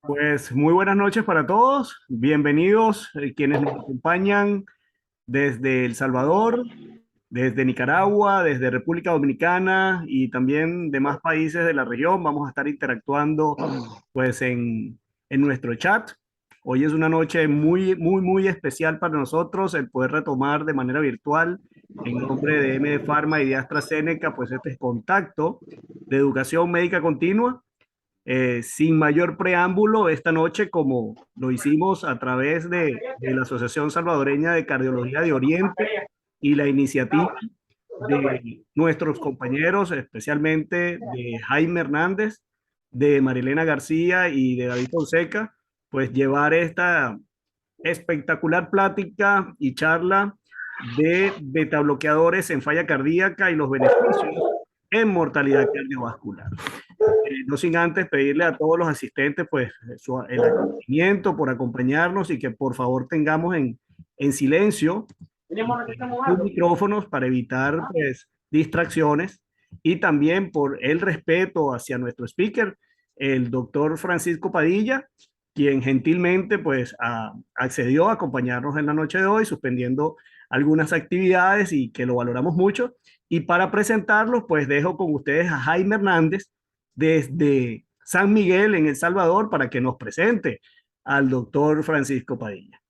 Pues muy buenas noches para todos. Bienvenidos quienes nos acompañan desde El Salvador, desde Nicaragua, desde República Dominicana y también demás países de la región. Vamos a estar interactuando pues en nuestro chat. Hoy es una noche muy especial para nosotros el poder retomar de manera virtual en nombre de MD Pharma y de AstraZeneca pues este contacto de educación médica continua sin mayor preámbulo esta noche, como lo hicimos a través de la Asociación Salvadoreña de Cardiología de Oriente y la iniciativa de nuestros compañeros, especialmente de Jaime Hernández, de Marilena García y de David Fonseca, pues llevar esta espectacular plática y charla de betabloqueadores en falla cardíaca y los beneficios en mortalidad cardiovascular. No sin antes pedirle a todos los asistentes pues el agradecimiento por acompañarnos y que por favor tengamos en silencio sus micrófonos para evitar pues distracciones y también por el respeto hacia nuestro speaker, el doctor Francisco Padilla, quien gentilmente pues accedió a acompañarnos en la noche de hoy, suspendiendo algunas actividades y que lo valoramos mucho. Y para presentarlos, pues dejo con ustedes a Jaime Hernández desde San Miguel, en El Salvador, para que nos presente al doctor Francisco Padilla.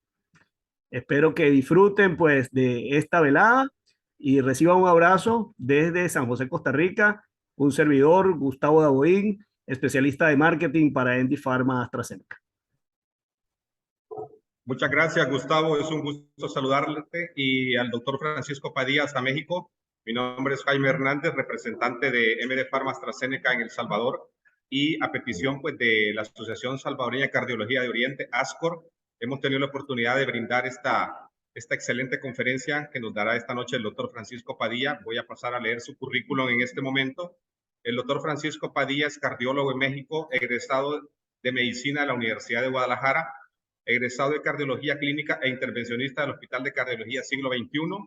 Espero que disfruten pues de esta velada y reciban un abrazo desde San José, Costa Rica, un servidor, Gustavo Daboín, especialista de marketing para Endy Pharma AstraZeneca. Muchas gracias, Gustavo. Es un gusto saludarte y al doctor Francisco Padilla hasta México. Mi nombre es Jaime Hernández, representante de MD Pharma AstraZeneca en El Salvador, y a petición pues de la Asociación Salvadoreña de Cardiología de Oriente, ASCOR, hemos tenido la oportunidad de brindar esta excelente conferencia que nos dará esta noche el doctor Francisco Padilla. Voy a pasar a leer su currículum en este momento. El doctor Francisco Padilla es cardiólogo en México, egresado de Medicina de la Universidad de Guadalajara, egresado de Cardiología Clínica e intervencionista del Hospital de Cardiología Siglo XXI,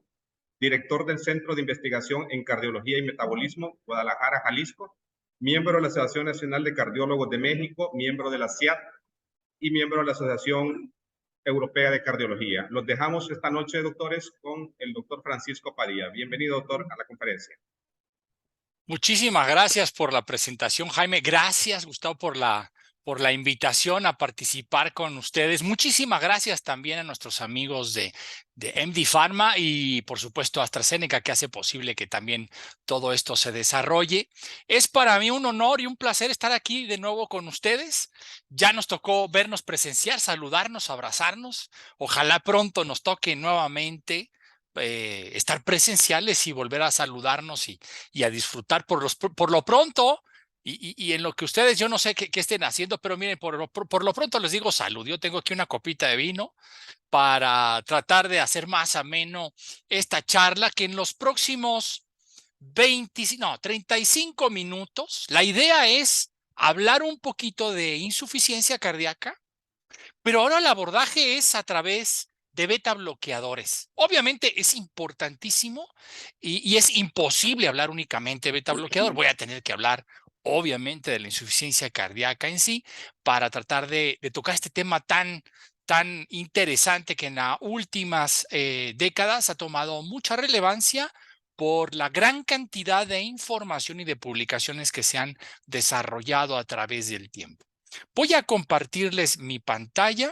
director del Centro de Investigación en Cardiología y Metabolismo, Guadalajara, Jalisco, miembro de la Asociación Nacional de Cardiólogos de México, miembro de la CIAT y miembro de la Asociación Europea de Cardiología. Los dejamos esta noche, doctores, con el doctor Francisco Padilla. Bienvenido, doctor, a la conferencia. Muchísimas gracias por la presentación, Jaime. Gracias, Gustavo, por la invitación a participar con ustedes. Muchísimas gracias también a nuestros amigos de MD Pharma y, por supuesto, AstraZeneca, que hace posible que también todo esto se desarrolle. Es para mí un honor y un placer estar aquí de nuevo con ustedes. Ya nos tocó vernos presenciar, saludarnos, abrazarnos. Ojalá pronto nos toque nuevamente estar presenciales y volver a saludarnos y a disfrutar por lo pronto. Y en lo que ustedes, yo no sé qué estén haciendo, pero miren, por lo pronto les digo salud. Yo tengo aquí una copita de vino para tratar de hacer más ameno esta charla, que en los próximos 35 minutos, la idea es hablar un poquito de insuficiencia cardíaca, pero ahora el abordaje es a través de beta bloqueadores. Obviamente es importantísimo y es imposible hablar únicamente de beta bloqueador. Voy a tener que hablar obviamente de la insuficiencia cardíaca en sí para tratar de tocar este tema tan interesante que en las últimas décadas ha tomado mucha relevancia por la gran cantidad de información y de publicaciones que se han desarrollado a través del tiempo. Voy a compartirles mi pantalla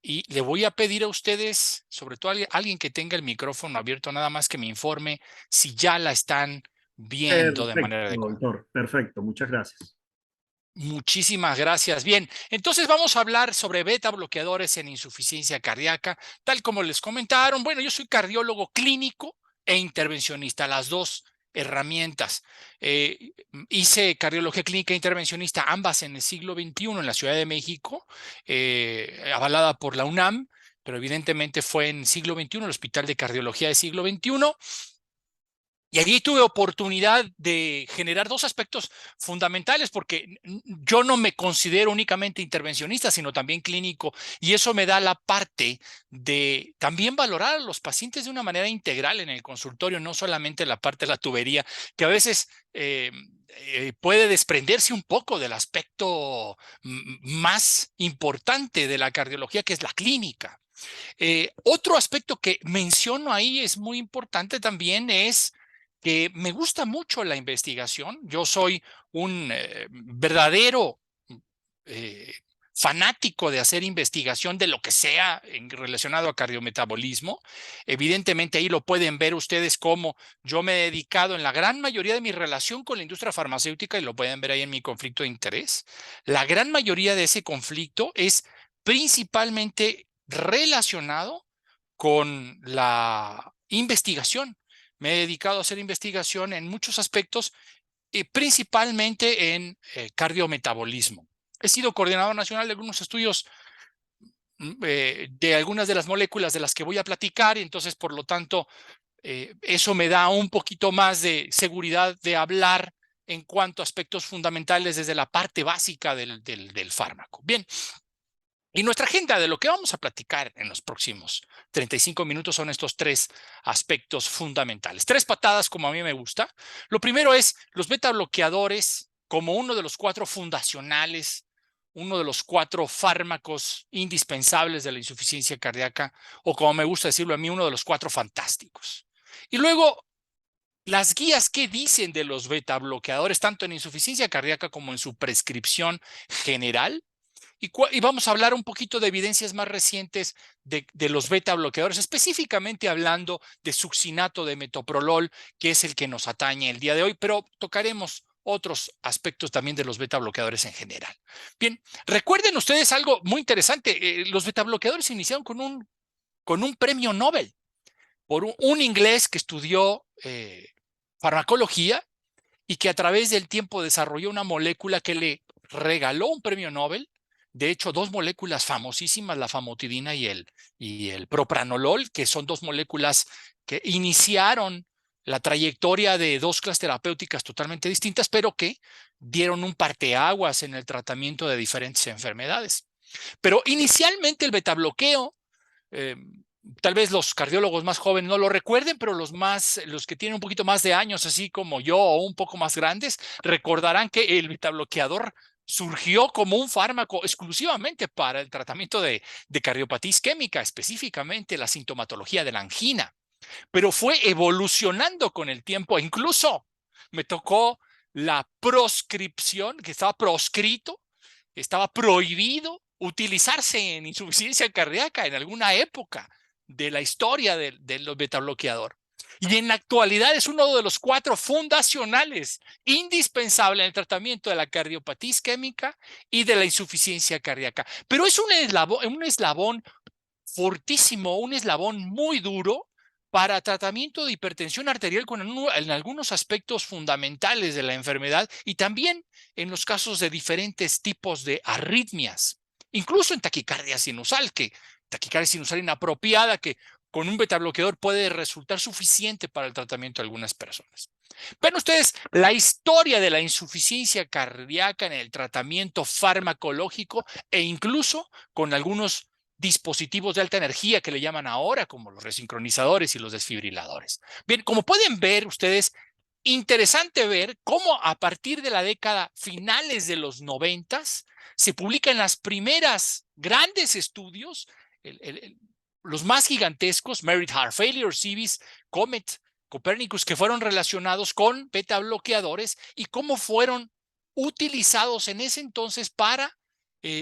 y le voy a pedir a ustedes, sobre todo a alguien que tenga el micrófono abierto, nada más que me informe si ya la están viendo de manera Perfecto, adecuada. doctor. Perfecto. Muchas gracias. Muchísimas gracias. Bien, entonces vamos a hablar sobre beta bloqueadores en insuficiencia cardíaca, tal como les comentaron. Bueno, yo soy cardiólogo clínico e intervencionista, las dos herramientas. Hice cardiología clínica e intervencionista, ambas en el siglo XXI en la Ciudad de México, avalada por la UNAM, pero evidentemente fue en siglo XXI, el Hospital de Cardiología de siglo XXI. Y allí tuve oportunidad de generar dos aspectos fundamentales, porque yo no me considero únicamente intervencionista, sino también clínico, y eso me da la parte de también valorar a los pacientes de una manera integral en el consultorio, no solamente la parte de la tubería, que a veces puede desprenderse un poco del aspecto más importante de la cardiología, que es la clínica. Otro aspecto que menciono ahí es muy importante también es que me gusta mucho la investigación. Yo soy un verdadero fanático de hacer investigación de lo que sea relacionado a cardiometabolismo. Evidentemente ahí lo pueden ver ustedes cómo yo me he dedicado en la gran mayoría de mi relación con la industria farmacéutica, y lo pueden ver ahí en mi conflicto de interés. La gran mayoría de ese conflicto es principalmente relacionado con la investigación. Me he dedicado a hacer investigación en muchos aspectos, principalmente en cardiometabolismo. He sido coordinador nacional de algunos estudios de algunas de las moléculas de las que voy a platicar, y entonces, por lo tanto, eso me da un poquito más de seguridad de hablar en cuanto a aspectos fundamentales desde la parte básica del fármaco. Bien. Y nuestra agenda de lo que vamos a platicar en los próximos 35 minutos son estos tres aspectos fundamentales. Tres patadas, como a mí me gusta. Lo primero es los beta bloqueadores como uno de los cuatro fundacionales, uno de los cuatro fármacos indispensables de la insuficiencia cardíaca, o como me gusta decirlo a mí, uno de los cuatro fantásticos. Y luego, las guías que dicen de los beta bloqueadores, tanto en insuficiencia cardíaca como en su prescripción general. Y vamos a hablar un poquito de evidencias más recientes de los beta bloqueadores, específicamente hablando de succinato de metoprolol, que es el que nos atañe el día de hoy, pero tocaremos otros aspectos también de los beta bloqueadores en general. Bien, recuerden ustedes algo muy interesante. Los beta bloqueadores iniciaron con un premio Nobel por un inglés que estudió farmacología y que a través del tiempo desarrolló una molécula que le regaló un premio Nobel. De hecho, dos moléculas famosísimas, la famotidina y el propranolol, que son dos moléculas que iniciaron la trayectoria de dos clases terapéuticas totalmente distintas, pero que dieron un parteaguas en el tratamiento de diferentes enfermedades. Pero inicialmente el betabloqueo, tal vez los cardiólogos más jóvenes no lo recuerden, pero los que tienen un poquito más de años, así como yo, o un poco más grandes, recordarán que el betabloqueador surgió como un fármaco exclusivamente para el tratamiento de cardiopatía isquémica, específicamente la sintomatología de la angina, pero fue evolucionando con el tiempo. Incluso me tocó la proscripción, que estaba proscrito, estaba prohibido utilizarse en insuficiencia cardíaca en alguna época de la historia del betabloqueador. Y en la actualidad es uno de los cuatro fundacionales indispensables en el tratamiento de la cardiopatía isquémica y de la insuficiencia cardíaca. Pero es un eslabón fortísimo, un eslabón muy duro para tratamiento de hipertensión arterial en algunos aspectos fundamentales de la enfermedad, y también en los casos de diferentes tipos de arritmias, incluso en taquicardia sinusal, inapropiada, que con un betabloqueador puede resultar suficiente para el tratamiento de algunas personas. Ven ustedes la historia de la insuficiencia cardíaca en el tratamiento farmacológico, e incluso con algunos dispositivos de alta energía que le llaman ahora, como los resincronizadores y los desfibriladores. Bien, como pueden ver ustedes, interesante ver cómo a partir de la década finales de los 90s se publican las primeras grandes estudios, los más gigantescos, Merit Heart Failure, CIVIS, COMET, Copernicus, que fueron relacionados con beta bloqueadores y cómo fueron utilizados en ese entonces para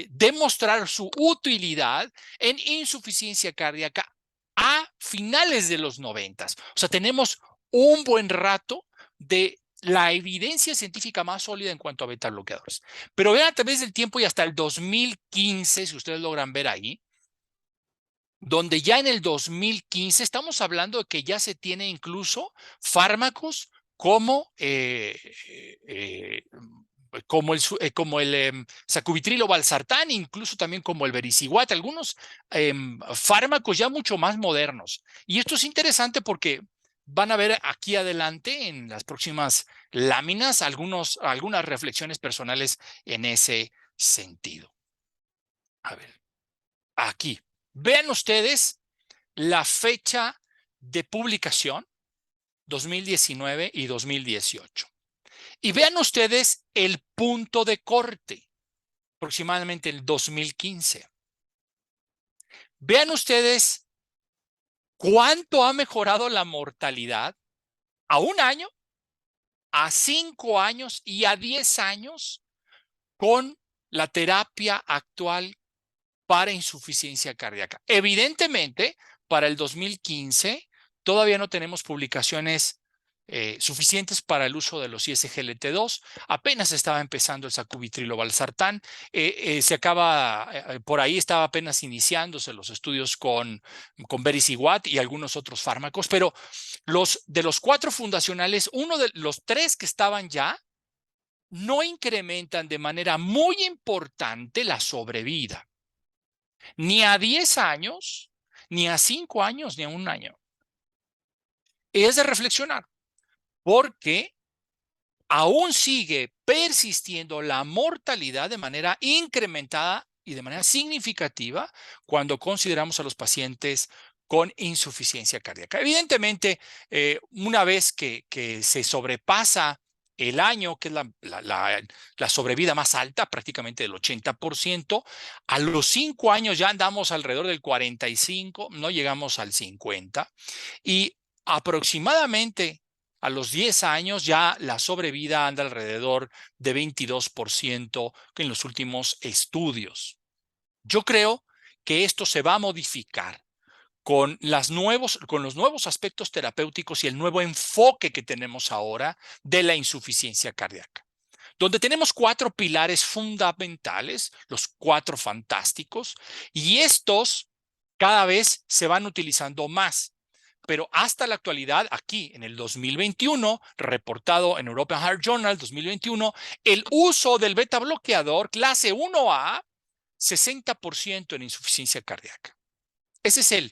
demostrar su utilidad en insuficiencia cardíaca a finales de los 90s. O sea, tenemos un buen rato de la evidencia científica más sólida en cuanto a beta bloqueadores. Pero vean, a través del tiempo y hasta el 2015, si ustedes logran ver ahí, donde ya en el 2015 estamos hablando de que ya se tiene incluso fármacos como el sacubitril o valsartán, incluso también como el vericiguat, algunos fármacos ya mucho más modernos. Y esto es interesante porque van a ver aquí adelante en las próximas láminas algunas reflexiones personales en ese sentido. A ver, aquí. Vean ustedes la fecha de publicación, 2019 y 2018. Y vean ustedes el punto de corte, aproximadamente el 2015. Vean ustedes cuánto ha mejorado la mortalidad a 1 año, a 5 años y a 10 años con la terapia actual para insuficiencia cardíaca. Evidentemente, para el 2015 todavía no tenemos publicaciones suficientes para el uso de los ISGLT2. Apenas estaba empezando el sacubitrilo/valsartán. Por ahí estaba apenas iniciándose los estudios con Vericiguat y algunos otros fármacos, pero de los 4 fundacionales, uno de los 3 que estaban ya no incrementan de manera muy importante la sobrevida, ni a 10 años, ni a 5 años, ni a 1 año. Es de reflexionar, porque aún sigue persistiendo la mortalidad de manera incrementada y de manera significativa cuando consideramos a los pacientes con insuficiencia cardíaca. Evidentemente, una vez que se sobrepasa el año, que es la sobrevida más alta, prácticamente del 80%, a los 5 años ya andamos alrededor del 45%, no llegamos al 50%, y aproximadamente a los 10 años ya la sobrevida anda alrededor de 22% en los últimos estudios. Yo creo que esto se va a modificar con los nuevos aspectos terapéuticos y el nuevo enfoque que tenemos ahora de la insuficiencia cardíaca, donde tenemos 4 pilares fundamentales, los 4 fantásticos, y estos cada vez se van utilizando más. Pero hasta la actualidad, aquí en el 2021, reportado en European Heart Journal 2021, el uso del beta bloqueador clase 1A, 60% en insuficiencia cardíaca. Ese es el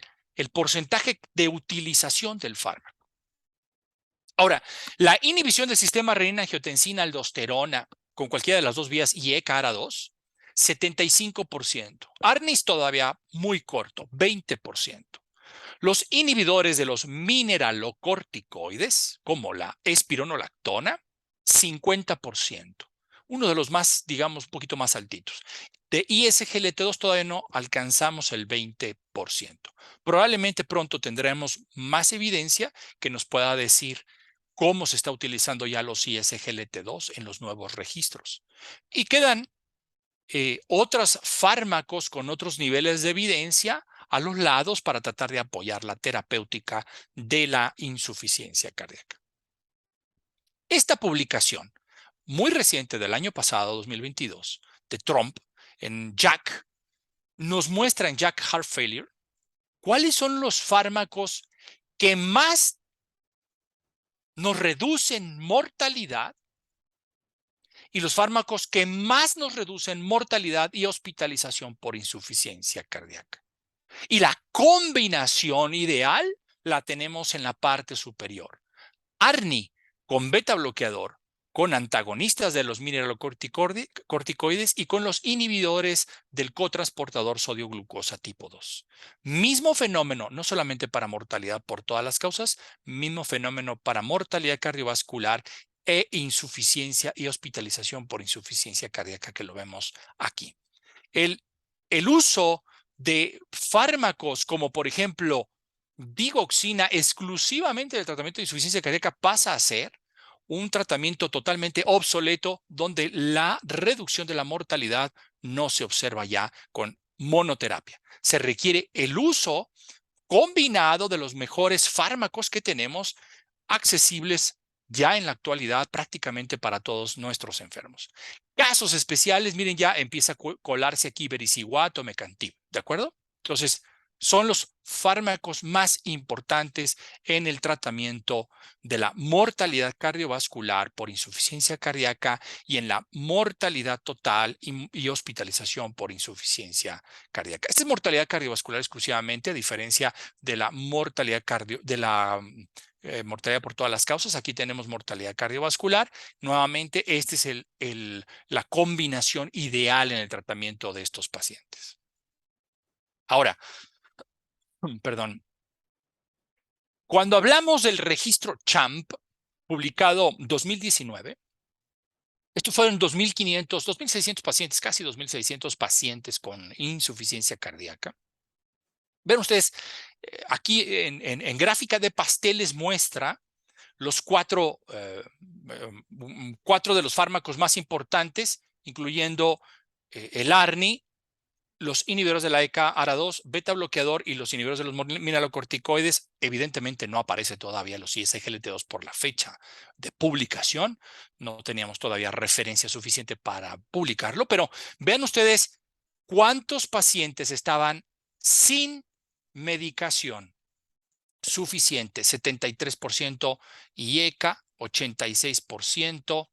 porcentaje de utilización del fármaco. Ahora, la inhibición del sistema renina-angiotensina-aldosterona con cualquiera de las 2 vías y ECA-ARA2, 75%. ARNIS todavía muy corto, 20%. Los inhibidores de los mineralocorticoides, como la espironolactona, 50%. Uno de los más, digamos, un poquito más altitos. De ISGLT2 todavía no alcanzamos el 20%. Probablemente pronto tendremos más evidencia que nos pueda decir cómo se está utilizando ya los ISGLT2 en los nuevos registros. Y quedan otros fármacos con otros niveles de evidencia a los lados para tratar de apoyar la terapéutica de la insuficiencia cardíaca. Esta publicación, muy reciente del año pasado, 2022, de Trump, en JACC, nos muestra en JACC Heart Failure cuáles son los fármacos que más nos reducen mortalidad y los fármacos que más nos reducen mortalidad y hospitalización por insuficiencia cardíaca. Y la combinación ideal la tenemos en la parte superior. ARNI con beta bloqueador, con antagonistas de los mineralocorticoides y con los inhibidores del cotransportador sodio-glucosa tipo 2. Mismo fenómeno, no solamente para mortalidad por todas las causas, mismo fenómeno para mortalidad cardiovascular e insuficiencia y hospitalización por insuficiencia cardíaca que lo vemos aquí. El uso de fármacos como por ejemplo digoxina exclusivamente del tratamiento de insuficiencia cardíaca pasa a ser un tratamiento totalmente obsoleto donde la reducción de la mortalidad no se observa ya con monoterapia. Se requiere el uso combinado de los mejores fármacos que tenemos accesibles ya en la actualidad prácticamente para todos nuestros enfermos. Casos especiales, miren, ya empieza a colarse aquí Vericiguat o Mecantiv, ¿de acuerdo? Entonces, son los fármacos más importantes en el tratamiento de la mortalidad cardiovascular por insuficiencia cardíaca y en la mortalidad total y hospitalización por insuficiencia cardíaca. Esta es mortalidad cardiovascular exclusivamente, a diferencia de la mortalidad mortalidad por todas las causas. Aquí tenemos mortalidad cardiovascular. Nuevamente, esta es la combinación ideal en el tratamiento de estos pacientes. Ahora, perdón. Cuando hablamos del registro CHAMP, publicado 2019, Esto fueron 2.500, 2.600 pacientes, casi 2.600 pacientes con insuficiencia cardíaca. Ven ustedes, aquí en gráfica de pasteles muestra los cuatro de los fármacos más importantes, incluyendo el ARNI, los inhibidores de la ECA-ARA2, beta bloqueador y los inhibidores de los mineralocorticoides. Evidentemente no aparece todavía los ISGLT2 por la fecha de publicación. No teníamos todavía referencia suficiente para publicarlo, pero vean ustedes cuántos pacientes estaban sin medicación suficiente. 73% IECA, 86%,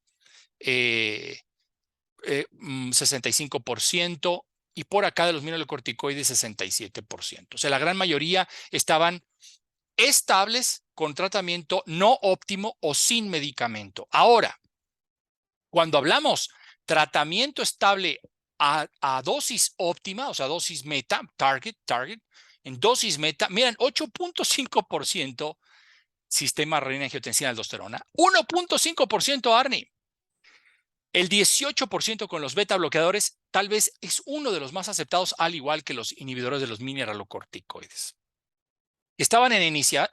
65%, y por acá de los mineralocorticoides 67%. O sea, la gran mayoría estaban estables con tratamiento no óptimo o sin medicamento. Ahora, cuando hablamos tratamiento estable a dosis óptima, o sea, dosis meta, target, en dosis meta, miren, 8.5% sistema renina-angiotensina-aldosterona, 1.5% ARNI. El 18% con los beta bloqueadores tal vez es uno de los más aceptados, al igual que los inhibidores de los mineralocorticoides. Estaban en inicio,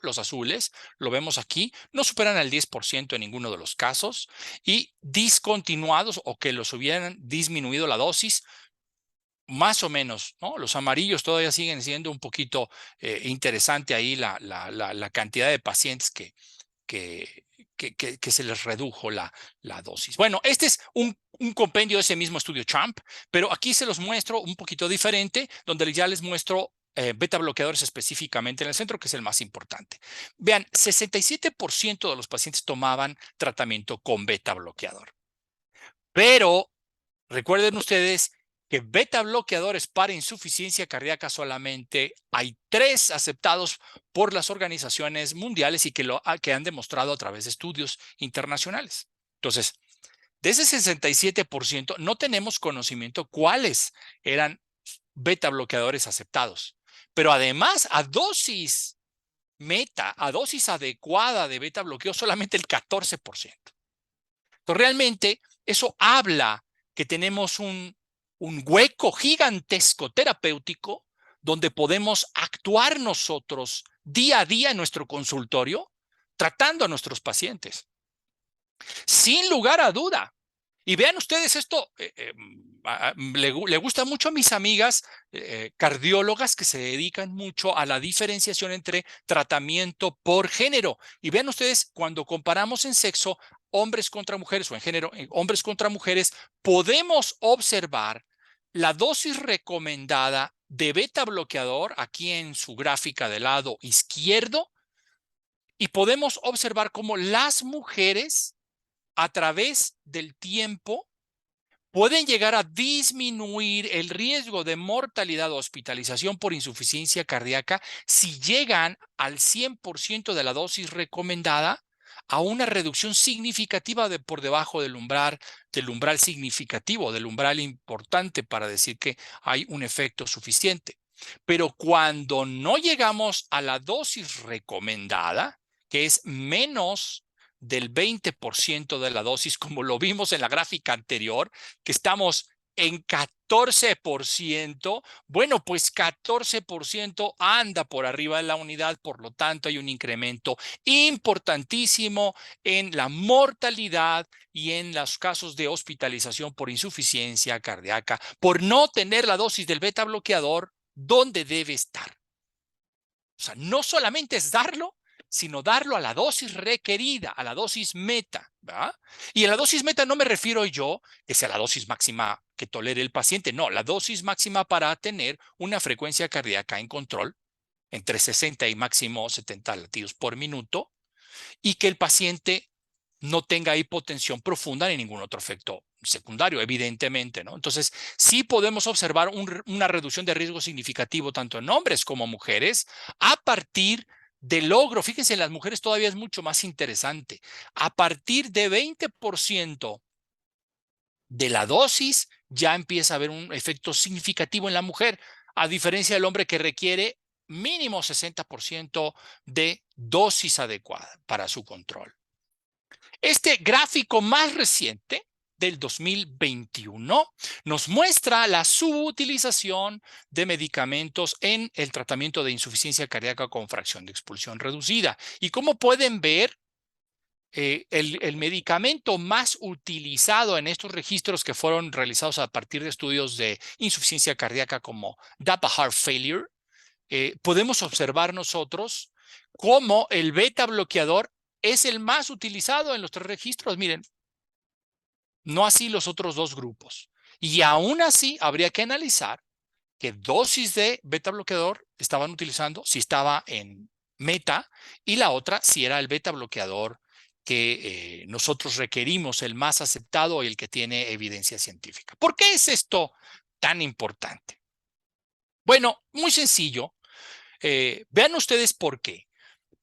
los azules, lo vemos aquí, no superan el 10% en ninguno de los casos, y discontinuados o que los hubieran disminuido la dosis, más o menos, ¿no? Los amarillos todavía siguen siendo un poquito interesante ahí la cantidad de pacientes que se les redujo la dosis. Bueno, este es un compendio de ese mismo estudio CHAMP, pero aquí se los muestro un poquito diferente, donde ya les muestro beta bloqueadores específicamente en el centro, que es el más importante. Vean, 67% de los pacientes tomaban tratamiento con beta bloqueador. Pero recuerden ustedes que beta bloqueadores para insuficiencia cardíaca solamente hay 3 aceptados por las organizaciones mundiales y que han demostrado a través de estudios internacionales. Entonces, de ese 67% no tenemos conocimiento cuáles eran beta bloqueadores aceptados. Pero además, a dosis meta, a dosis adecuada de beta bloqueo, solamente el 14%. Entonces, realmente, eso habla que tenemos un hueco gigantesco terapéutico donde podemos actuar nosotros día a día en nuestro consultorio tratando a nuestros pacientes. Sin lugar a duda. Y vean ustedes esto, le gusta mucho a mis amigas cardiólogas que se dedican mucho a la diferenciación entre tratamiento por género. Y vean ustedes, cuando comparamos en sexo, hombres contra mujeres o en género, hombres contra mujeres, podemos observar la dosis recomendada de beta bloqueador aquí en su gráfica del lado izquierdo, y podemos observar cómo las mujeres a través del tiempo pueden llegar a disminuir el riesgo de mortalidad o hospitalización por insuficiencia cardíaca si llegan al 100% de la dosis recomendada, a una reducción significativa por debajo del umbral significativo, del umbral importante para decir que hay un efecto suficiente. Pero cuando no llegamos a la dosis recomendada, que es menos del 20% de la dosis, como lo vimos en la gráfica anterior, que estamos en 14%, bueno, pues 14% anda por arriba de la unidad, por lo tanto hay un incremento importantísimo en la mortalidad y en los casos de hospitalización por insuficiencia cardíaca, por no tener la dosis del beta bloqueador donde debe estar. O sea, no solamente es darlo, sino darlo a la dosis requerida, a la dosis meta, ¿verdad? Y a la dosis meta no me refiero yo que sea la dosis máxima que tolere el paciente, no, la dosis máxima para tener una frecuencia cardíaca en control entre 60 y máximo 70 latidos por minuto, y que el paciente no tenga hipotensión profunda ni ningún otro efecto secundario, evidentemente, ¿no? Entonces, sí podemos observar una reducción de riesgo significativo tanto en hombres como mujeres a partir del logro. Fíjense, en las mujeres todavía es mucho más interesante. A partir de 20% de la dosis ya empieza a haber un efecto significativo en la mujer, a diferencia del hombre que requiere mínimo 60% de dosis adecuada para su control. Este gráfico más reciente del 2021 nos muestra la subutilización de medicamentos en el tratamiento de insuficiencia cardíaca con fracción de expulsión reducida. Y como pueden ver, el medicamento más utilizado en estos registros que fueron realizados a partir de estudios de insuficiencia cardíaca como DAPA Heart Failure, podemos observar nosotros cómo el beta bloqueador es el más utilizado en los 3 registros. Miren, no así los otros 2 grupos. Y aún así habría que analizar qué dosis de beta bloqueador estaban utilizando, si estaba en meta, y la otra si era el beta bloqueador que nosotros requerimos, el más aceptado y el que tiene evidencia científica. ¿Por qué es esto tan importante? Bueno, muy sencillo. Vean ustedes por qué.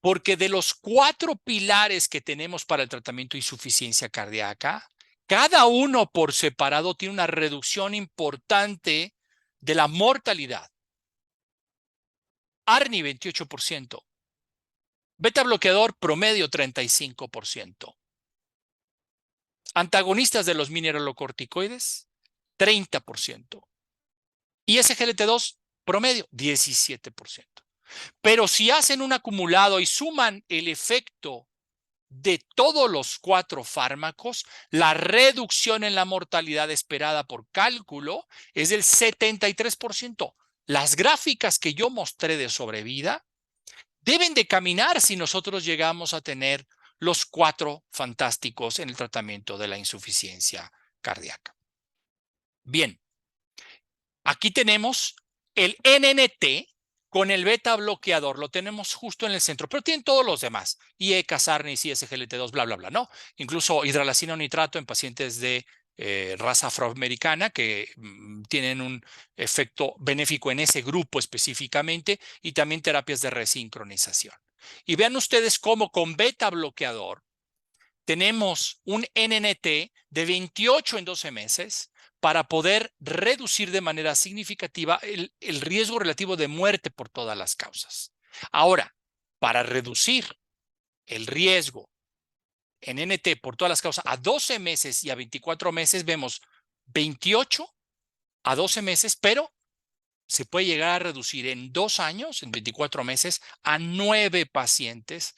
Porque de los 4 pilares que tenemos para el tratamiento de insuficiencia cardíaca, cada uno por separado tiene una reducción importante de la mortalidad. ARNI 28%, beta bloqueador promedio 35%, antagonistas de los mineralocorticoides 30% y SGLT2 promedio 17%. Pero si hacen un acumulado y suman el efecto de todos los 4 fármacos, la reducción en la mortalidad esperada por cálculo es del 73%. Las gráficas que yo mostré de sobrevida deben de caminar si nosotros llegamos a tener los 4 fantásticos en el tratamiento de la insuficiencia cardíaca. Bien, aquí tenemos el NNT con el beta bloqueador, lo tenemos justo en el centro, pero tienen todos los demás, IECA, SARNIS, SGLT2, bla, bla, bla, ¿no? Incluso hidralacina o nitrato en pacientes de raza afroamericana que tienen un efecto benéfico en ese grupo específicamente, y también terapias de resincronización. Y vean ustedes cómo con beta bloqueador tenemos un NNT de 28 en 12 meses para poder reducir de manera significativa el riesgo relativo de muerte por todas las causas. Ahora, para reducir el riesgo en NNT por todas las causas a 12 meses y a 24 meses, vemos 28 a 12 meses, pero se puede llegar a reducir en 2 años, en 24 meses, a 9 pacientes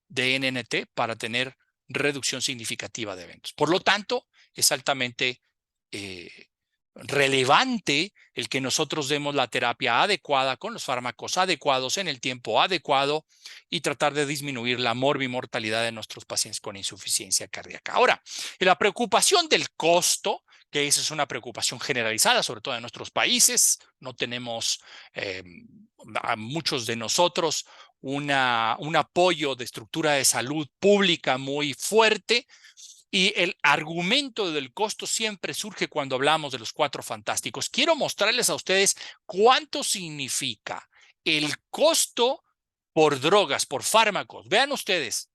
de NNT para tener reducción significativa de eventos. Por lo tanto, es altamente relevante el que nosotros demos la terapia adecuada con los fármacos adecuados en el tiempo adecuado y tratar de disminuir la morbimortalidad de nuestros pacientes con insuficiencia cardíaca. Ahora, la preocupación del costo, que esa es una preocupación generalizada, sobre todo en nuestros países, no tenemos a muchos de nosotros un apoyo de estructura de salud pública muy fuerte, y el argumento del costo siempre surge cuando hablamos de los 4 fantásticos. Quiero mostrarles a ustedes cuánto significa el costo por drogas, por fármacos. Vean ustedes,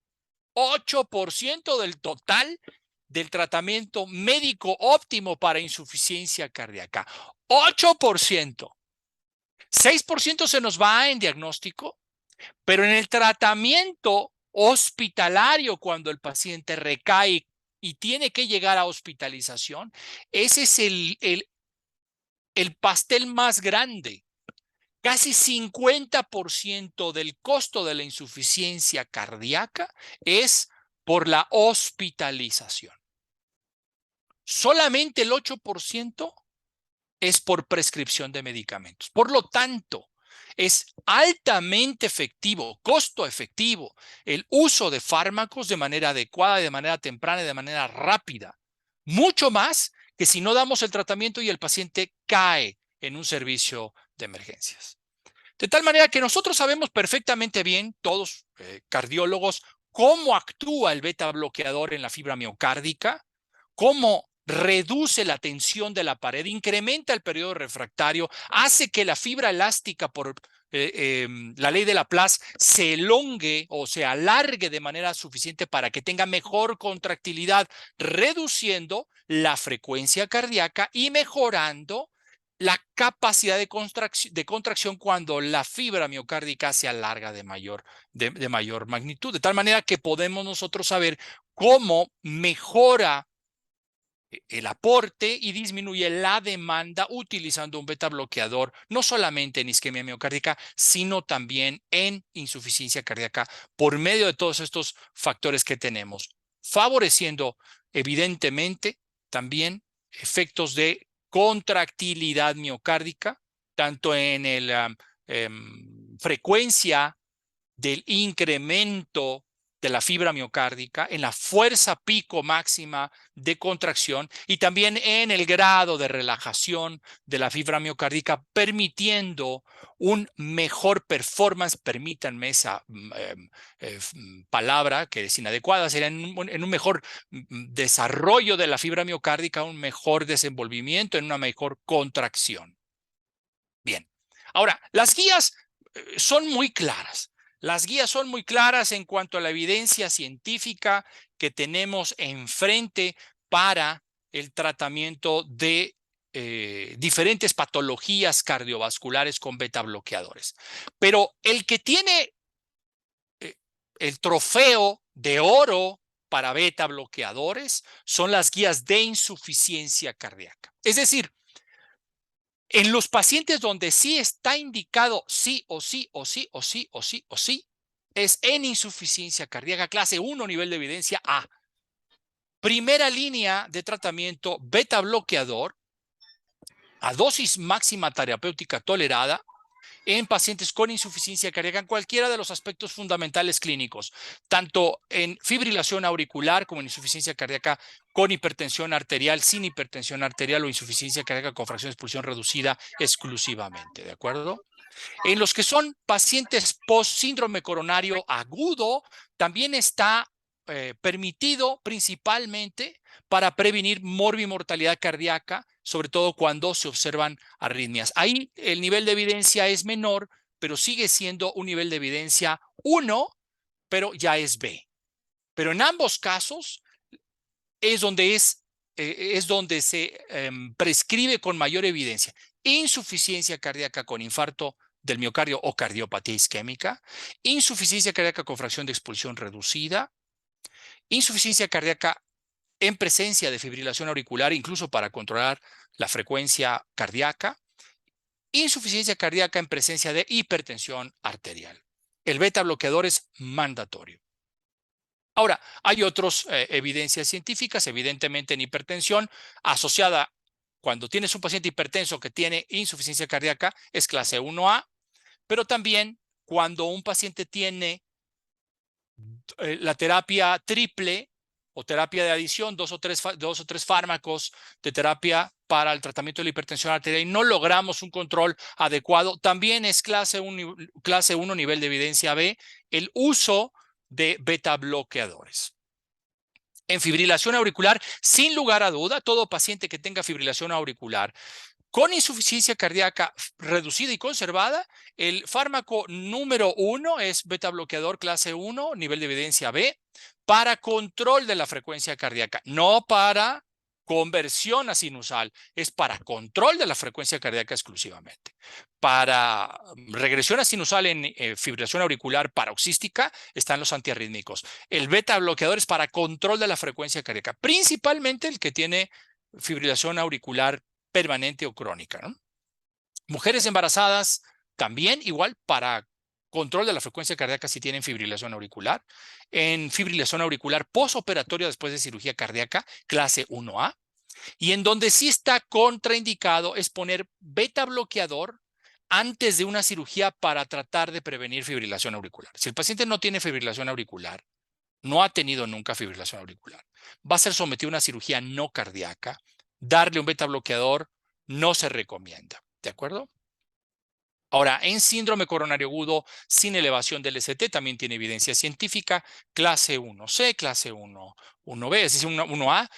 8% del total del tratamiento médico óptimo para insuficiencia cardíaca. 8%. 6% se nos va en diagnóstico, pero en el tratamiento hospitalario, cuando el paciente recae y tiene que llegar a hospitalización, ese es el pastel más grande. Casi 50% del costo de la insuficiencia cardíaca es por la hospitalización. Solamente el 8% es por prescripción de medicamentos. Por lo tanto, es altamente efectivo, costo efectivo, el uso de fármacos de manera adecuada, de manera temprana y de manera rápida. Mucho más que si no damos el tratamiento y el paciente cae en un servicio de emergencias. De tal manera que nosotros sabemos perfectamente bien, todos cardiólogos, cómo actúa el beta bloqueador en la fibra miocárdica, cómo reduce la tensión de la pared, incrementa el periodo refractario, hace que la fibra elástica por la ley de Laplace se elongue o se alargue de manera suficiente para que tenga mejor contractilidad, reduciendo la frecuencia cardíaca y mejorando la capacidad de contracción cuando la fibra miocárdica se alarga de mayor magnitud. De tal manera que podemos nosotros saber cómo mejora el aporte y disminuye la demanda utilizando un beta bloqueador, no solamente en isquemia miocárdica, sino también en insuficiencia cardíaca por medio de todos estos factores que tenemos, favoreciendo evidentemente también efectos de contractilidad miocárdica, tanto en la frecuencia del incremento de la fibra miocárdica, en la fuerza pico máxima de contracción y también en el grado de relajación de la fibra miocárdica, permitiendo un mejor performance, permítanme esa palabra que es inadecuada, sería en un mejor desarrollo de la fibra miocárdica, un mejor desenvolvimiento, en una mejor contracción. Bien, ahora, las guías son muy claras. Las guías son muy claras en cuanto a la evidencia científica que tenemos enfrente para el tratamiento de diferentes patologías cardiovasculares con beta bloqueadores. Pero el que tiene el trofeo de oro para beta bloqueadores son las guías de insuficiencia cardíaca. Es decir, en los pacientes donde sí está indicado sí o sí o sí o sí o sí o sí, es en insuficiencia cardíaca clase 1, nivel de evidencia A. Primera línea de tratamiento beta bloqueador a dosis máxima terapéutica tolerada en pacientes con insuficiencia cardíaca en cualquiera de los aspectos fundamentales clínicos, tanto en fibrilación auricular como en insuficiencia cardíaca con hipertensión arterial, sin hipertensión arterial o insuficiencia cardíaca con fracción de expulsión reducida exclusivamente, ¿de acuerdo? En los que son pacientes post-síndrome coronario agudo, también está permitido principalmente para prevenir morbimortalidad cardíaca, sobre todo cuando se observan arritmias. Ahí el nivel de evidencia es menor, pero sigue siendo un nivel de evidencia 1, pero ya es B. Pero en ambos casos es donde se prescribe con mayor evidencia insuficiencia cardíaca con infarto del miocardio o cardiopatía isquémica, insuficiencia cardíaca con fracción de expulsión reducida, insuficiencia cardíaca en presencia de fibrilación auricular, incluso para controlar la frecuencia cardíaca, insuficiencia cardíaca en presencia de hipertensión arterial. El beta bloqueador es mandatorio. Ahora, hay otras evidencias científicas, evidentemente en hipertensión, asociada cuando tienes un paciente hipertenso que tiene insuficiencia cardíaca, es clase 1A, pero también cuando un paciente tiene la terapia triple o terapia de adición, dos o tres fármacos de terapia para el tratamiento de la hipertensión arterial y no logramos un control adecuado, también es clase 1 nivel de evidencia B, el uso de beta bloqueadores. En fibrilación auricular, sin lugar a duda, todo paciente que tenga fibrilación auricular con insuficiencia cardíaca reducida y conservada, el fármaco número 1 es beta bloqueador clase 1, nivel de evidencia B, para control de la frecuencia cardíaca, no para conversión a sinusal, es para control de la frecuencia cardíaca exclusivamente. Para regresión a sinusal en fibrilación auricular paroxística están los antiarrítmicos. El beta bloqueador es para control de la frecuencia cardíaca, principalmente el que tiene fibrilación auricular permanente o crónica, ¿no? Mujeres embarazadas también igual para control de la frecuencia cardíaca si tienen fibrilación auricular. En fibrilación auricular postoperatoria después de cirugía cardíaca, clase 1A. Y en donde sí está contraindicado es poner beta bloqueador antes de una cirugía para tratar de prevenir fibrilación auricular. Si el paciente no tiene fibrilación auricular, no ha tenido nunca fibrilación auricular, va a ser sometido a una cirugía no cardíaca, darle un beta bloqueador no se recomienda, ¿de acuerdo? Ahora, en síndrome coronario agudo sin elevación del ST también tiene evidencia científica, clase 1C, clase 1B, es decir, 1A,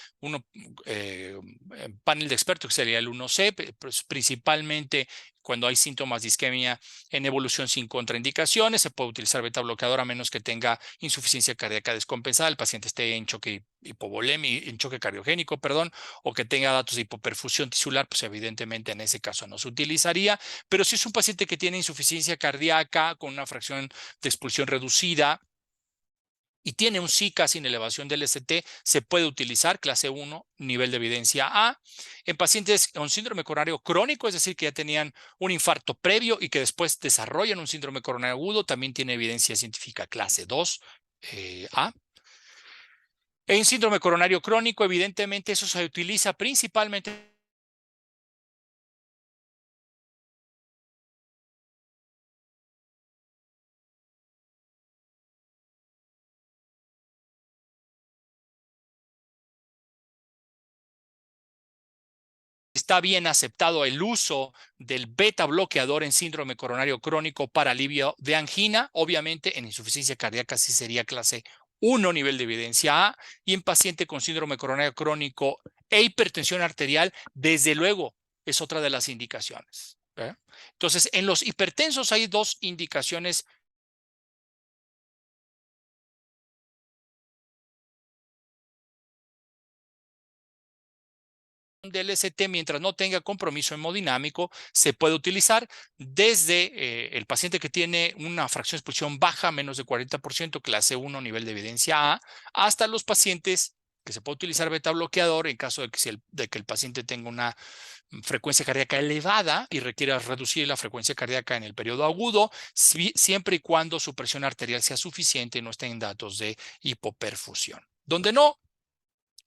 panel de expertos que sería el 1C, pues principalmente cuando hay síntomas de isquemia en evolución sin contraindicaciones, se puede utilizar beta bloqueador a menos que tenga insuficiencia cardíaca descompensada, el paciente esté en choque hipovolémico, en choque cardiogénico, perdón, o que tenga datos de hipoperfusión tisular, pues evidentemente en ese caso no se utilizaría. Pero si es un paciente que tiene insuficiencia cardíaca con una fracción de expulsión reducida y tiene un SICA sin elevación del ST, se puede utilizar clase 1, nivel de evidencia A. En pacientes con síndrome coronario crónico, es decir, que ya tenían un infarto previo y que después desarrollan un síndrome coronario agudo, también tiene evidencia científica clase 2, A. En síndrome coronario crónico, evidentemente, eso se utiliza principalmente está bien aceptado el uso del beta bloqueador en síndrome coronario crónico para alivio de angina. Obviamente, en insuficiencia cardíaca sí sería clase 1, nivel de evidencia A, y en paciente con síndrome coronario crónico e hipertensión arterial, desde luego, es otra de las indicaciones. Entonces, en los hipertensos hay dos indicaciones del ST, mientras no tenga compromiso hemodinámico, se puede utilizar desde el paciente que tiene una fracción de expulsión baja, menos de 40%, clase 1, nivel de evidencia A, hasta los pacientes que se puede utilizar beta bloqueador en caso de que el paciente tenga una frecuencia cardíaca elevada y requiera reducir la frecuencia cardíaca en el periodo agudo, siempre y cuando su presión arterial sea suficiente y no esté en datos de hipoperfusión. Donde no,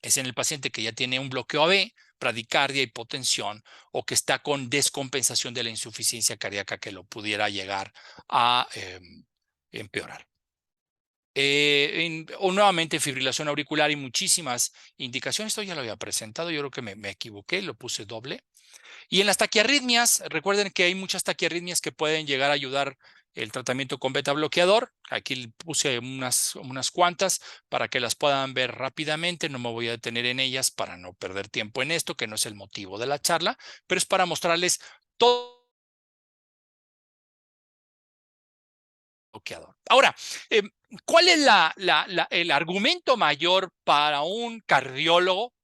es en el paciente que ya tiene un bloqueo AB, bradicardia, hipotensión, o que está con descompensación de la insuficiencia cardíaca que lo pudiera llegar a empeorar. O nuevamente fibrilación auricular y muchísimas indicaciones. Esto ya lo había presentado, yo creo que me equivoqué, lo puse doble. Y en las taquiarritmias, recuerden que hay muchas taquiarritmias que pueden llegar a ayudar el tratamiento con beta bloqueador. Aquí puse unas cuantas para que las puedan ver rápidamente. No me voy a detener en ellas para no perder tiempo en esto, que no es el motivo de la charla, pero es para mostrarles todo bloqueador. Ahora, ¿cuál es el argumento mayor para un cardiólogo?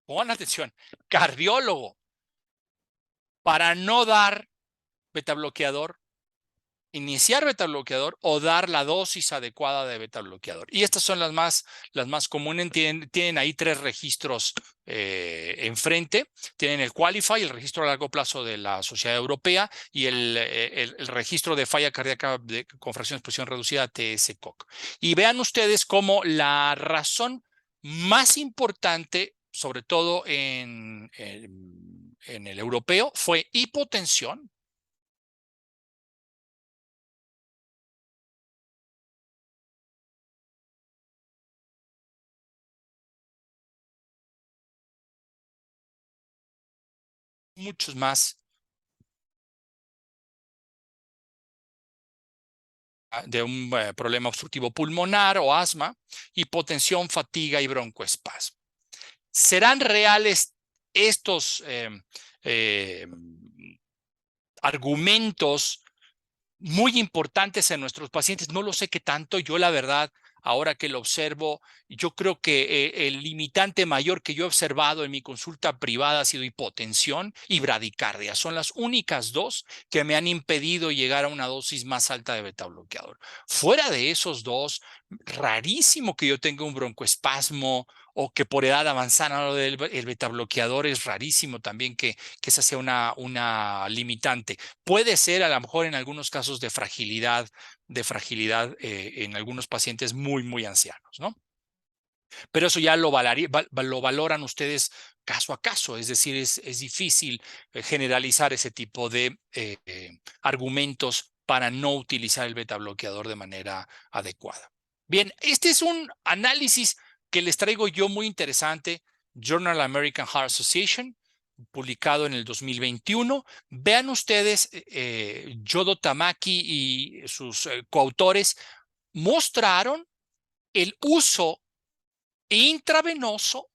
Pongan atención, cardiólogo, para no dar beta bloqueador, iniciar beta bloqueador o dar la dosis adecuada de beta bloqueador. Y estas son las más comunes. Tienen ahí 3 registros enfrente. Tienen el Qualify, el registro a largo plazo de la Sociedad Europea, y el registro de falla cardíaca con fracción de exposición reducida, TS-COC. Y vean ustedes cómo la razón más importante, sobre todo en el europeo, fue hipotensión. Muchos más de un problema obstructivo pulmonar o asma, hipotensión, fatiga y broncoespasmo. ¿Serán reales estos argumentos muy importantes en nuestros pacientes? No lo sé qué tanto. Yo, la verdad, ahora que lo observo, yo creo que el limitante mayor que yo he observado en mi consulta privada ha sido hipotensión y bradicardia. Son las únicas dos que me han impedido llegar a una dosis más alta de beta bloqueador. Fuera de esos dos, rarísimo que yo tenga un broncoespasmo o que por edad avanzada el beta bloqueador, es rarísimo también que esa sea una limitante. Puede ser a lo mejor en algunos casos de fragilidad en algunos pacientes muy, muy ancianos, ¿no? Pero eso ya lo valoran ustedes caso a caso, es decir, es difícil generalizar ese tipo de argumentos para no utilizar el beta bloqueador de manera adecuada. Bien, este es un análisis que les traigo yo muy interesante, Journal American Heart Association, publicado en el 2021. Vean ustedes, Yodo Tamaki y sus coautores mostraron el uso intravenoso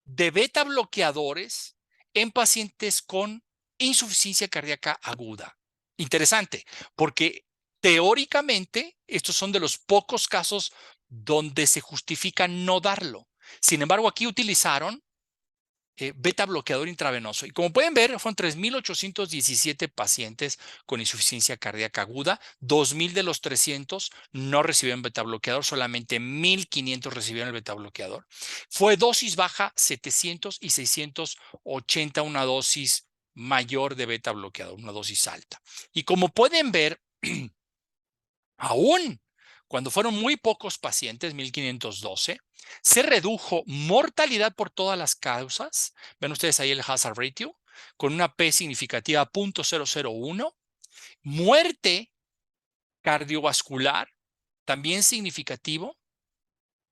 de beta bloqueadores en pacientes con insuficiencia cardíaca aguda. Interesante, porque teóricamente estos son de los pocos casos donde se justifica no darlo. Sin embargo, aquí utilizaron beta bloqueador intravenoso. Y como pueden ver, fueron 3,817 pacientes con insuficiencia cardíaca aguda. 2,000 de los 300 no recibieron beta bloqueador, solamente 1,500 recibieron el beta bloqueador. Fue dosis baja 700 y 680, una dosis mayor de beta bloqueador, una dosis alta. Y como pueden ver, aún cuando fueron muy pocos pacientes, 1,512, se redujo mortalidad por todas las causas. Ven ustedes ahí el hazard ratio, con una P significativa 0.001. Muerte cardiovascular, también significativo.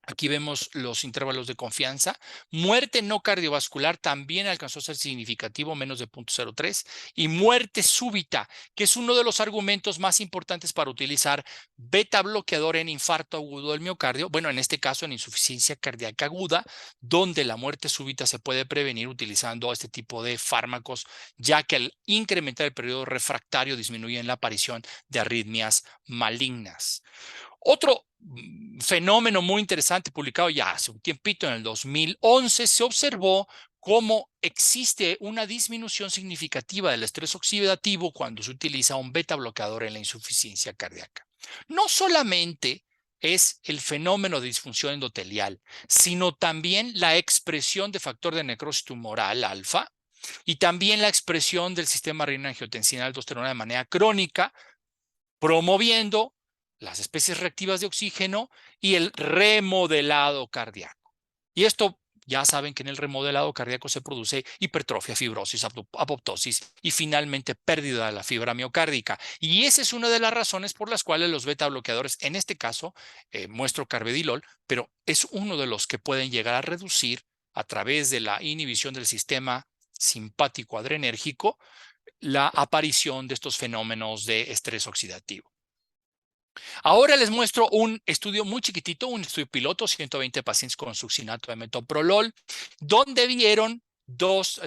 Aquí vemos los intervalos de confianza. Muerte no cardiovascular también alcanzó a ser significativo, menos de 0.03. Y muerte súbita, que es uno de los argumentos más importantes para utilizar beta bloqueador en infarto agudo del miocardio. Bueno, en este caso en insuficiencia cardíaca aguda, donde la muerte súbita se puede prevenir utilizando este tipo de fármacos, ya que al incrementar el periodo refractario disminuyen la aparición de arritmias malignas. Otro fenómeno muy interesante publicado ya hace un tiempito, en el 2011, se observó cómo existe una disminución significativa del estrés oxidativo cuando se utiliza un beta bloqueador en la insuficiencia cardíaca. No solamente es el fenómeno de disfunción endotelial, sino también la expresión de factor de necrosis tumoral alfa y también la expresión del sistema renina-angiotensina-aldosterona de manera crónica, promoviendo las especies reactivas de oxígeno y el remodelado cardíaco. Y esto ya saben que en el remodelado cardíaco se produce hipertrofia, fibrosis, apoptosis y finalmente pérdida de la fibra miocárdica. Y esa es una de las razones por las cuales los beta bloqueadores, en este caso, muestro carvedilol, pero es uno de los que pueden llegar a reducir a través de la inhibición del sistema simpático adrenérgico la aparición de estos fenómenos de estrés oxidativo. Ahora les muestro un estudio muy chiquitito, un estudio piloto, 120 pacientes con succinato de metoprolol, donde vieron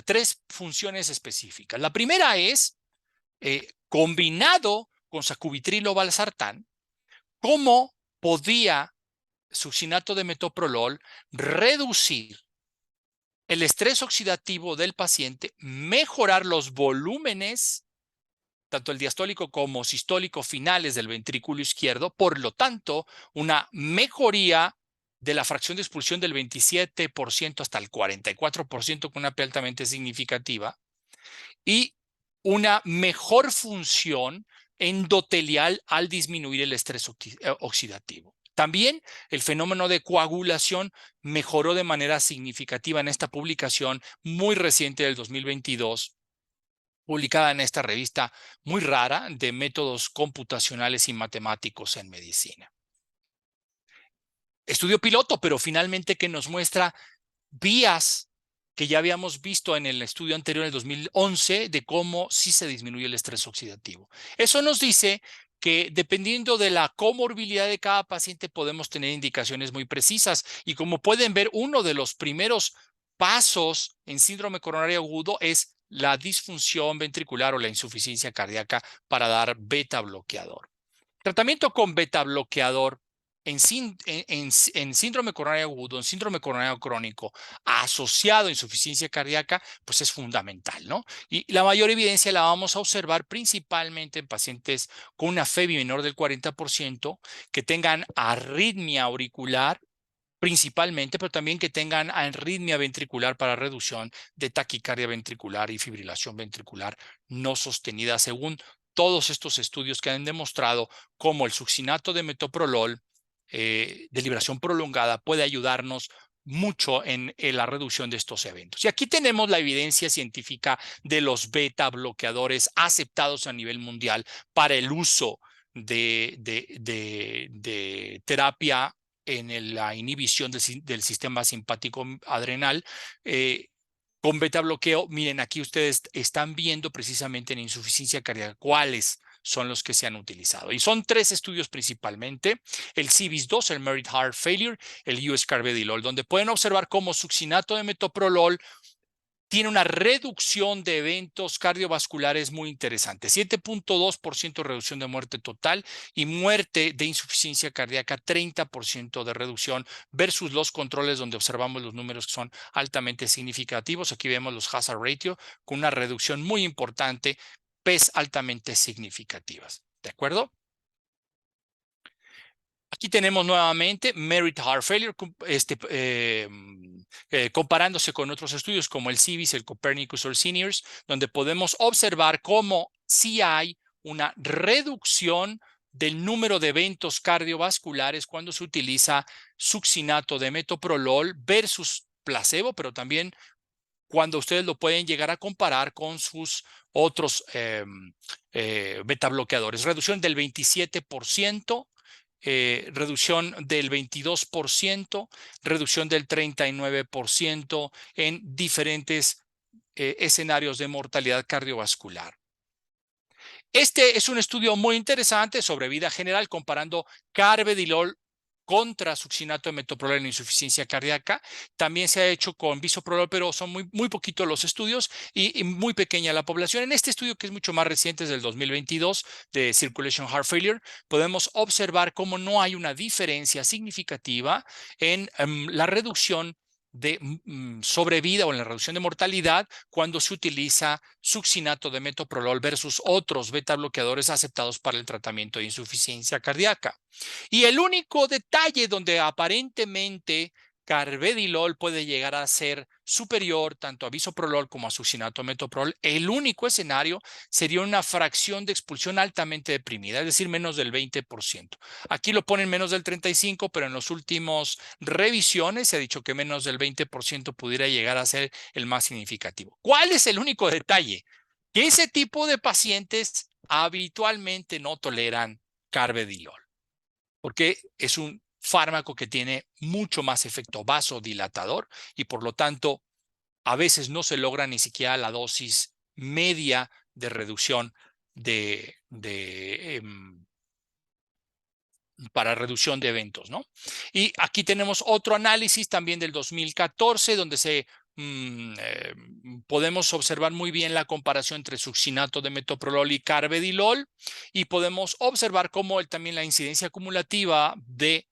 tres funciones específicas. La primera es, combinado con sacubitril valsartán, cómo podía succinato de metoprolol reducir el estrés oxidativo del paciente, mejorar los volúmenes tanto el diastólico como sistólico finales del ventrículo izquierdo, por lo tanto, una mejoría de la fracción de expulsión del 27% hasta el 44%, con una P altamente significativa, y una mejor función endotelial al disminuir el estrés oxidativo. También el fenómeno de coagulación mejoró de manera significativa en esta publicación muy reciente del 2022, publicada en esta revista muy rara de métodos computacionales y matemáticos en medicina. Estudio piloto, pero finalmente que nos muestra vías que ya habíamos visto en el estudio anterior, en el 2011, de cómo sí se disminuye el estrés oxidativo. Eso nos dice que dependiendo de la comorbilidad de cada paciente podemos tener indicaciones muy precisas. Y como pueden ver, uno de los primeros pasos en síndrome coronario agudo es la disfunción ventricular o la insuficiencia cardíaca para dar beta bloqueador. Tratamiento con beta bloqueador en síndrome coronario agudo, en síndrome coronario crónico, asociado a insuficiencia cardíaca, pues es fundamental, ¿no? Y la mayor evidencia la vamos a observar principalmente en pacientes con una FEBI menor del 40%, que tengan arritmia auricular, principalmente, pero también que tengan arritmia ventricular para reducción de taquicardia ventricular y fibrilación ventricular no sostenida, según todos estos estudios que han demostrado cómo el succinato de metoprolol de liberación prolongada puede ayudarnos mucho en la reducción de estos eventos. Y aquí tenemos la evidencia científica de los beta bloqueadores aceptados a nivel mundial para el uso de terapia en la inhibición del sistema simpático adrenal. Con beta bloqueo, miren, aquí ustedes están viendo precisamente en insuficiencia cardíaca cuáles son los que se han utilizado. Y son tres estudios principalmente: el CIBIS-2, el Merit Heart Failure, el US Carvedilol, donde pueden observar cómo succinato de metoprolol tiene una reducción de eventos cardiovasculares muy interesante. 7.2% reducción de muerte total y muerte de insuficiencia cardíaca, 30% de reducción versus los controles donde observamos los números que son altamente significativos. Aquí vemos los hazard ratio con una reducción muy importante, P's altamente significativas. ¿De acuerdo? Aquí tenemos nuevamente Merit Heart Failure, comparándose con otros estudios como el CIVIS, el Copernicus o el Seniors, donde podemos observar cómo sí hay una reducción del número de eventos cardiovasculares cuando se utiliza succinato de metoprolol versus placebo, pero también cuando ustedes lo pueden llegar a comparar con sus otros betabloqueadores. Reducción del 27%. Reducción del 22%, reducción del 39% en diferentes escenarios de mortalidad cardiovascular. Este es un estudio muy interesante sobre vida general comparando carvedilol contra succinato de metoprolol en insuficiencia cardíaca. También se ha hecho con bisoprolol, pero son muy poquitos los estudios y muy pequeña la población. En este estudio, que es mucho más reciente, es del 2022, de Circulation Heart Failure, podemos observar cómo no hay una diferencia significativa en la reducción de sobrevida o en la reducción de mortalidad cuando se utiliza succinato de metoprolol versus otros beta bloqueadores aceptados para el tratamiento de insuficiencia cardíaca. Y el único detalle donde aparentemente carvedilol puede llegar a ser superior tanto a bisoprolol como a succinato de metoprolol, el único escenario sería una fracción de expulsión altamente deprimida, es decir, menos del 20%. Aquí lo ponen menos del 35%, pero en los últimos revisiones se ha dicho que menos del 20% pudiera llegar a ser el más significativo. ¿Cuál es el único detalle? Que ese tipo de pacientes habitualmente no toleran carvedilol, porque es un fármaco que tiene mucho más efecto vasodilatador y por lo tanto a veces no se logra ni siquiera la dosis media de reducción para reducción de eventos, ¿no? Y aquí tenemos otro análisis también del 2014 donde podemos observar muy bien la comparación entre succinato de metoprolol y carvedilol y podemos observar cómo también la incidencia acumulativa de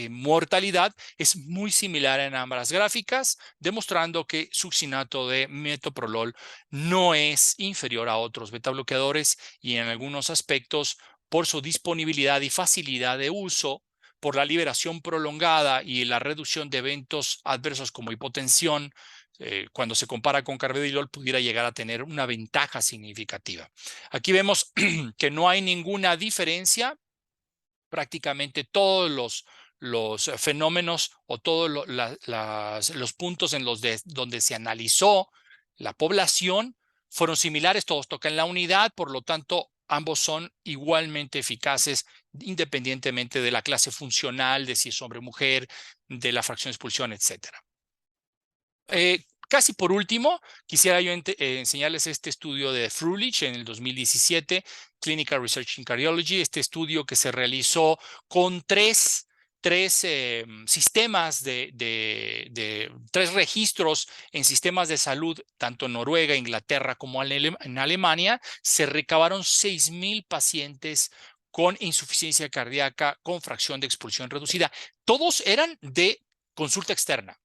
mortalidad es muy similar en ambas gráficas, demostrando que succinato de metoprolol no es inferior a otros beta bloqueadores y en algunos aspectos por su disponibilidad y facilidad de uso, por la liberación prolongada y la reducción de eventos adversos como hipotensión, cuando se compara con carvedilol, pudiera llegar a tener una ventaja significativa. Aquí vemos que no hay ninguna diferencia. Prácticamente todos los fenómenos o todos los puntos en donde se analizó la población fueron similares, todos tocan la unidad, por lo tanto, ambos son igualmente eficaces independientemente de la clase funcional, de si es hombre o mujer, de la fracción de expulsión, etc. Casi por último, quisiera yo enseñarles este estudio de Frulich en el 2017, Clinical Research in Cardiology, este estudio que se realizó con tres sistemas tres registros en sistemas de salud, tanto en Noruega, Inglaterra como en Alemania. Se recabaron 6,000 pacientes con insuficiencia cardíaca con fracción de expulsión reducida. Todos eran de consulta externa.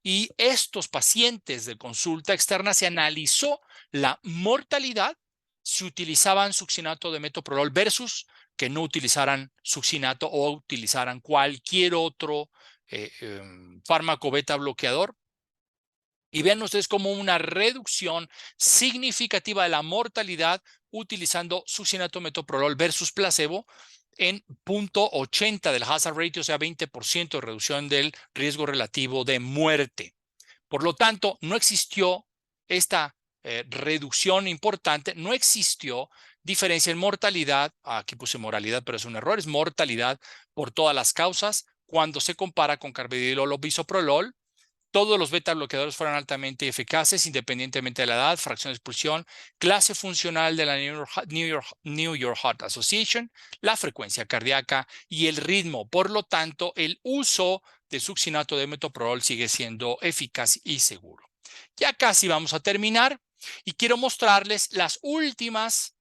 Y estos pacientes de consulta externa se analizó la mortalidad si utilizaban succinato de metoprolol versus que no utilizaran succinato o utilizaran cualquier otro fármaco beta bloqueador. Y vean ustedes como una reducción significativa de la mortalidad utilizando succinato metoprolol versus placebo en 0.80 del hazard ratio, o sea, 20% de reducción del riesgo relativo de muerte. Por lo tanto, no existió esta reducción importante, no existió diferencia en mortalidad, aquí puse moralidad, pero es un error, es mortalidad por todas las causas cuando se compara con carvedilol o bisoprolol. Todos los beta bloqueadores fueron altamente eficaces independientemente de la edad, fracción de expulsión, clase funcional de la New York Heart Association, la frecuencia cardíaca y el ritmo. Por lo tanto, el uso de succinato de metoprolol sigue siendo eficaz y seguro. Ya casi vamos a terminar y quiero mostrarles las últimas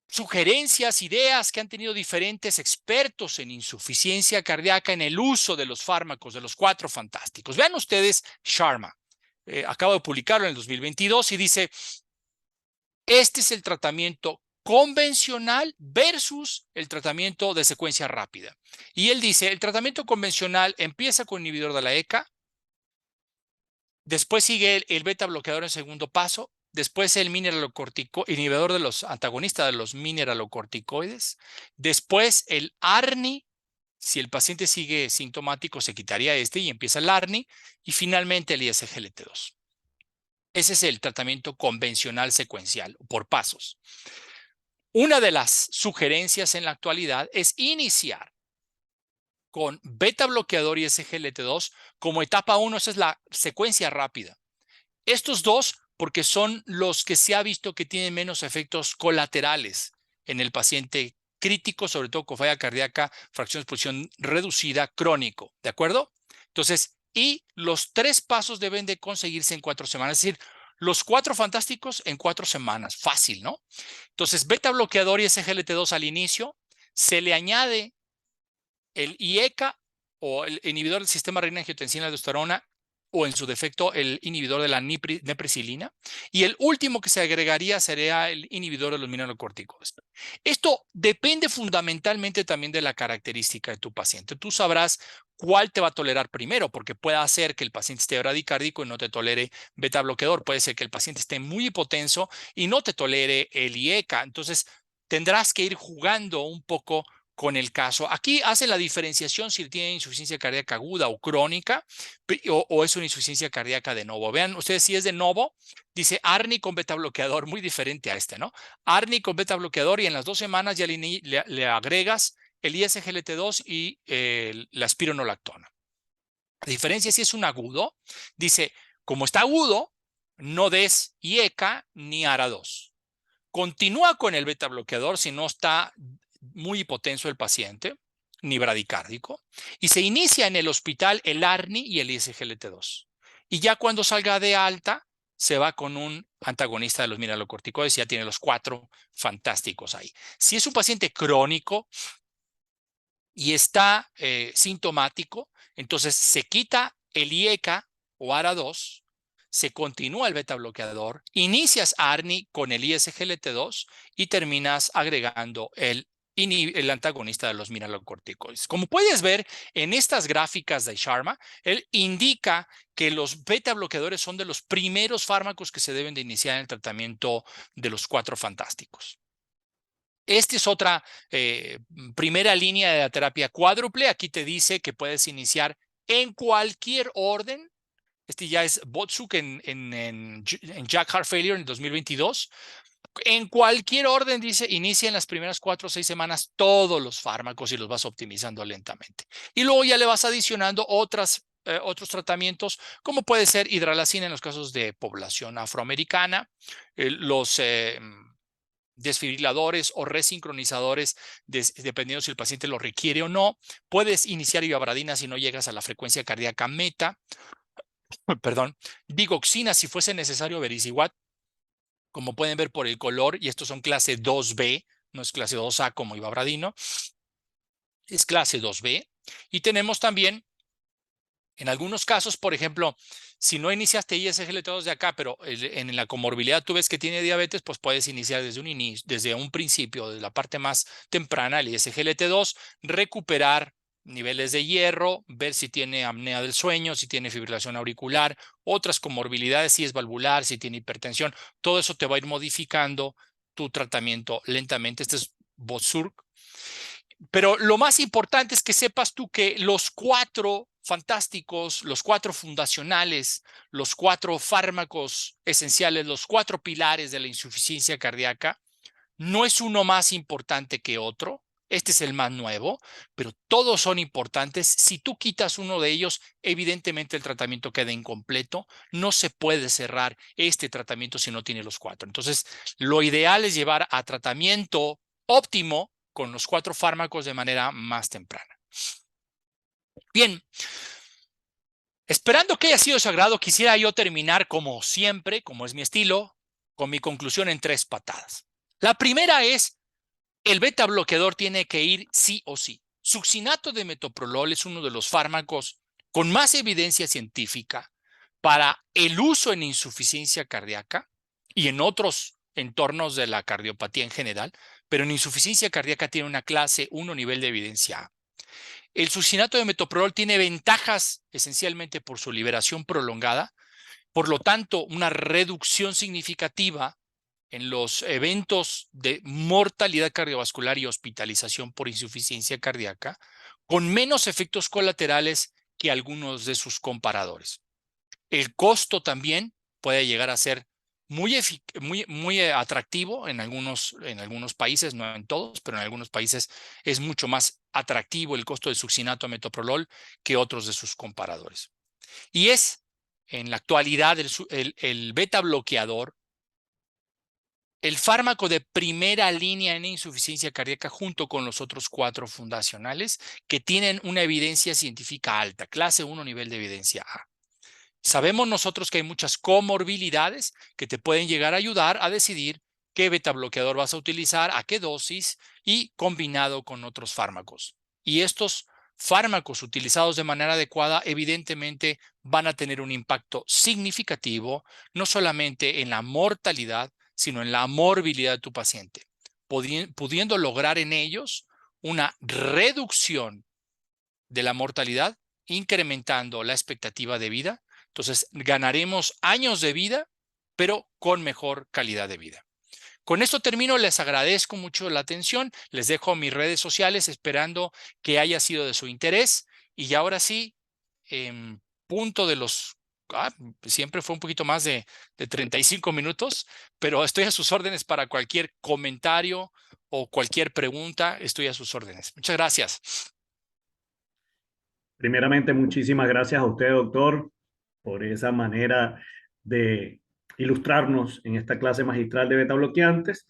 sugerencias, ideas que han tenido diferentes expertos en insuficiencia cardíaca en el uso de los fármacos, de los 4 fantásticos. Vean ustedes Sharma. Acabo de publicarlo en el 2022 y dice, este es el tratamiento convencional versus el tratamiento de secuencia rápida. Y él dice, el tratamiento convencional empieza con inhibidor de la ECA, después sigue el beta bloqueador en segundo paso, después el inhibidor de los antagonistas de los mineralocorticoides, después el ARNI, si el paciente sigue sintomático se quitaría este y empieza el ARNI, y finalmente el ISGLT2. Ese es el tratamiento convencional secuencial por pasos. Una de las sugerencias en la actualidad es iniciar con beta bloqueador y SGLT2 como etapa 1, esa es la secuencia rápida. Estos dos, porque son los que se ha visto que tienen menos efectos colaterales en el paciente crítico, sobre todo con falla cardíaca, fracción de expulsión reducida, crónico, ¿de acuerdo? Entonces, y los 3 pasos deben de conseguirse en 4 semanas, es decir, los 4 fantásticos en 4 semanas, fácil, ¿no? Entonces, beta bloqueador y SGLT2 al inicio, se le añade el IECA o el inhibidor del sistema renina-angiotensina-aldosterona o en su defecto el inhibidor de la neprisilina. Y el último que se agregaría sería el inhibidor de los mineralocorticoides. Esto depende fundamentalmente también de la característica de tu paciente. Tú sabrás cuál te va a tolerar primero, porque puede hacer que el paciente esté bradicárdico y no te tolere beta bloqueador. Puede ser que el paciente esté muy hipotenso y no te tolere el IECA. Entonces, tendrás que ir jugando un poco con el caso. Aquí hace la diferenciación si tiene insuficiencia cardíaca aguda o crónica o es una insuficiencia cardíaca de novo. Vean ustedes si es de novo, dice ARNI con beta bloqueador, muy diferente a este, ¿no? ARNI con beta bloqueador y en las 2 semanas ya le agregas el ISGLT2 y la espironolactona. La diferencia si es un agudo, dice, como está agudo, no des IECA ni ARA2. Continúa con el beta bloqueador si no está muy hipotenso el paciente, ni bradicárdico, y se inicia en el hospital el ARNI y el ISGLT2. Y ya cuando salga de alta, se va con un antagonista de los mineralocorticoides y ya tiene los 4 fantásticos ahí. Si es un paciente crónico y está sintomático, entonces se quita el IECA o ARA2, se continúa el beta bloqueador, inicias ARNI con el ISGLT2 y terminas agregando el antagonista de los mineralocorticoides. Como puedes ver en estas gráficas de Sharma, él indica que los beta bloqueadores son de los primeros fármacos que se deben de iniciar en el tratamiento de los 4 fantásticos. Esta es otra primera línea de la terapia cuádruple. Aquí te dice que puedes iniciar en cualquier orden. Este ya es Botsuk en Jack Heart Failure en 2022. En cualquier orden, dice, inicia en las primeras 4 o 6 semanas todos los fármacos y los vas optimizando lentamente. Y luego ya le vas adicionando otros tratamientos, como puede ser hidralazina en los casos de población afroamericana, los desfibriladores o resincronizadores, dependiendo si el paciente lo requiere o no. Puedes iniciar ivabradina si no llegas a la frecuencia cardíaca meta. Perdón, digoxina si fuese necesario, vericiguat, como pueden ver por el color, y estos son clase 2B, no es clase 2A como ivabradino, es clase 2B. Y tenemos también, en algunos casos, por ejemplo, si no iniciaste ISGLT2 de acá, pero en la comorbilidad tú ves que tiene diabetes, pues puedes iniciar desde un principio, desde la parte más temprana, el ISGLT2, recuperar niveles de hierro, ver si tiene apnea del sueño, si tiene fibrilación auricular, otras comorbilidades, si es valvular, si tiene hipertensión. Todo eso te va a ir modificando tu tratamiento lentamente. Este es Botsuk. Pero lo más importante es que sepas tú que los 4 fantásticos, los 4 fundacionales, los 4 fármacos esenciales, los 4 pilares de la insuficiencia cardíaca, no es uno más importante que otro. Este es el más nuevo, pero todos son importantes. Si tú quitas uno de ellos, evidentemente el tratamiento queda incompleto. No se puede cerrar este tratamiento si no tiene los 4. Entonces, lo ideal es llevar a tratamiento óptimo con los 4 fármacos de manera más temprana. Bien, Esperando que haya sido de su agrado, quisiera yo terminar como siempre, como es mi estilo, con mi conclusión en 3 patadas. La primera es, el beta bloqueador tiene que ir sí o sí. Succinato de metoprolol es uno de los fármacos con más evidencia científica para el uso en insuficiencia cardíaca y en otros entornos de la cardiopatía en general, pero en insuficiencia cardíaca tiene una clase 1 nivel de evidencia A. El succinato de metoprolol tiene ventajas esencialmente por su liberación prolongada, por lo tanto, una reducción significativa en los eventos de mortalidad cardiovascular y hospitalización por insuficiencia cardíaca, con menos efectos colaterales que algunos de sus comparadores. El costo también puede llegar a ser muy atractivo en algunos países, no en todos, pero en algunos países es mucho más atractivo el costo del succinato a metoprolol que otros de sus comparadores. Y es en la actualidad el beta bloqueador el fármaco de primera línea en insuficiencia cardíaca junto con los otros 4 fundacionales que tienen una evidencia científica alta, clase 1 nivel de evidencia A. Sabemos nosotros que hay muchas comorbilidades que te pueden llegar a ayudar a decidir qué beta bloqueador vas a utilizar, a qué dosis y combinado con otros fármacos. Y estos fármacos utilizados de manera adecuada evidentemente van a tener un impacto significativo no solamente en la mortalidad, sino en la morbilidad de tu paciente, pudiendo lograr en ellos una reducción de la mortalidad, incrementando la expectativa de vida. Entonces, ganaremos años de vida, pero con mejor calidad de vida. Con esto termino, les agradezco mucho la atención, les dejo mis redes sociales esperando que haya sido de su interés y ahora sí, en punto de los, siempre fue un poquito más de 35 minutos, pero estoy a sus órdenes para cualquier comentario o cualquier pregunta, estoy a sus órdenes. Muchas gracias. Primeramente, muchísimas gracias a usted, doctor, por esa manera de ilustrarnos en esta clase magistral de beta bloqueantes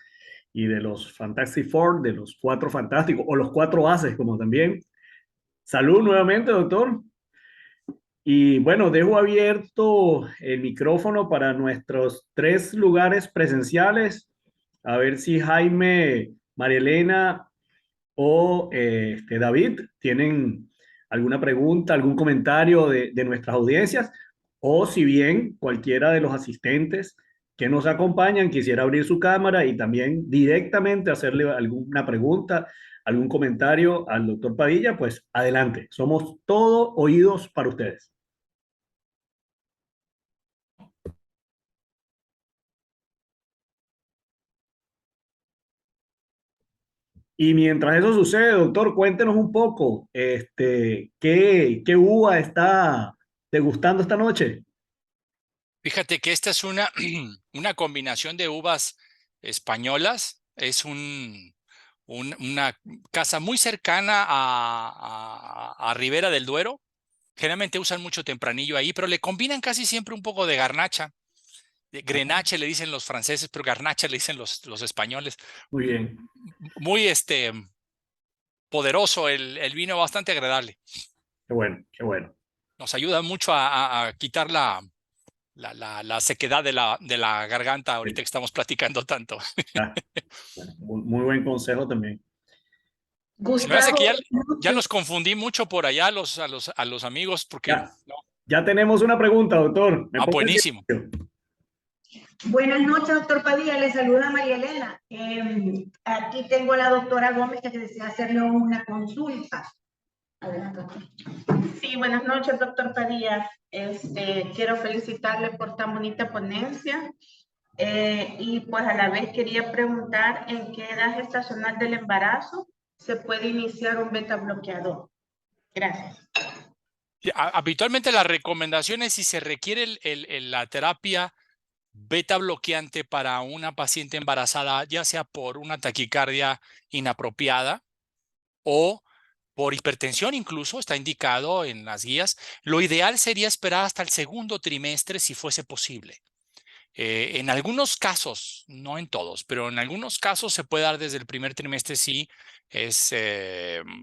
y de los Fantastic Four, de los 4 fantásticos o los 4 ases, como también. Salud nuevamente, doctor. Y bueno, dejo abierto el micrófono para nuestros 3 lugares presenciales. A ver si Jaime, María Elena o David tienen alguna pregunta, algún comentario de nuestras audiencias, o si bien cualquiera de los asistentes que nos acompañan quisiera abrir su cámara y también directamente hacerle alguna pregunta, algún comentario al doctor Padilla, pues adelante, somos todo oídos para ustedes. Y mientras eso sucede, doctor, cuéntenos un poco, ¿qué uva está degustando esta noche? Fíjate que esta es una, una combinación de uvas españolas. Es una casa muy cercana a Ribera del Duero. Generalmente usan mucho tempranillo ahí, pero le combinan casi siempre un poco de garnacha. Grenache le dicen los franceses, pero garnacha le dicen los españoles. Muy bien, Muy poderoso el vino, bastante agradable. qué bueno, qué bueno. Nos ayuda mucho a quitar la sequedad de la garganta ahorita que estamos platicando tanto. Ah, bueno, muy buen consejo también. Se me hace que Gustavo, ya los confundí mucho por allá a los amigos porque Ya, no. ya tenemos una pregunta, doctor. ¿Me pongo en Buenísimo. silencio? buenas noches, doctor Padilla. Le saluda María Elena. Aquí tengo a la doctora Gómez que desea hacerle una consulta. Adelante, doctor. Sí, buenas noches, doctor Padilla. Quiero felicitarle por tan bonita ponencia y pues a la vez quería preguntar en qué edad gestacional del embarazo se puede iniciar un beta bloqueador. Gracias. Habitualmente las recomendaciones, si se requiere la terapia beta bloqueante para una paciente embarazada, ya sea por una taquicardia inapropiada o por hipertensión incluso, está indicado en las guías, lo ideal sería esperar hasta el segundo trimestre si fuese posible. En algunos casos, no en todos, pero en algunos casos se puede dar desde el primer trimestre si es,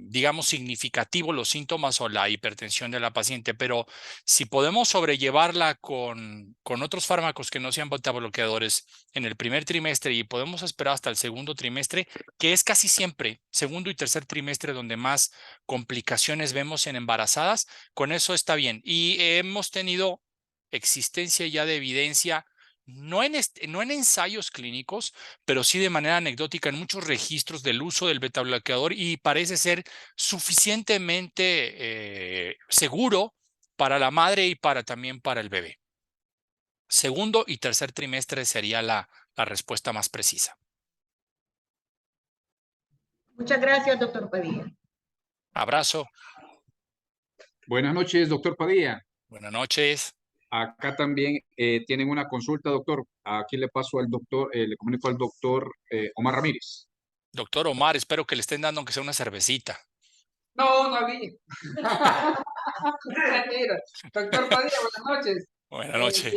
digamos, significativo los síntomas o la hipertensión de la paciente, pero si podemos sobrellevarla con otros fármacos que no sean betabloqueadores en el primer trimestre y podemos esperar hasta el segundo trimestre, que es casi siempre segundo y tercer trimestre donde más complicaciones vemos en embarazadas, con eso está bien. Y hemos tenido existencia ya de evidencia no en ensayos clínicos, pero sí de manera anecdótica en muchos registros del uso del betabloqueador y parece ser suficientemente seguro para la madre y también para el bebé. Segundo y tercer trimestre sería la respuesta más precisa. Muchas gracias, doctor Padilla. Abrazo. Buenas noches, doctor Padilla. Buenas noches. Acá también tienen una consulta, doctor. Aquí le paso al doctor, le comunico al doctor Omar Ramírez. Doctor Omar, espero que le estén dando aunque sea una cervecita. No, no vi. Mentira. Doctor Padilla, buenas noches. Buenas noches.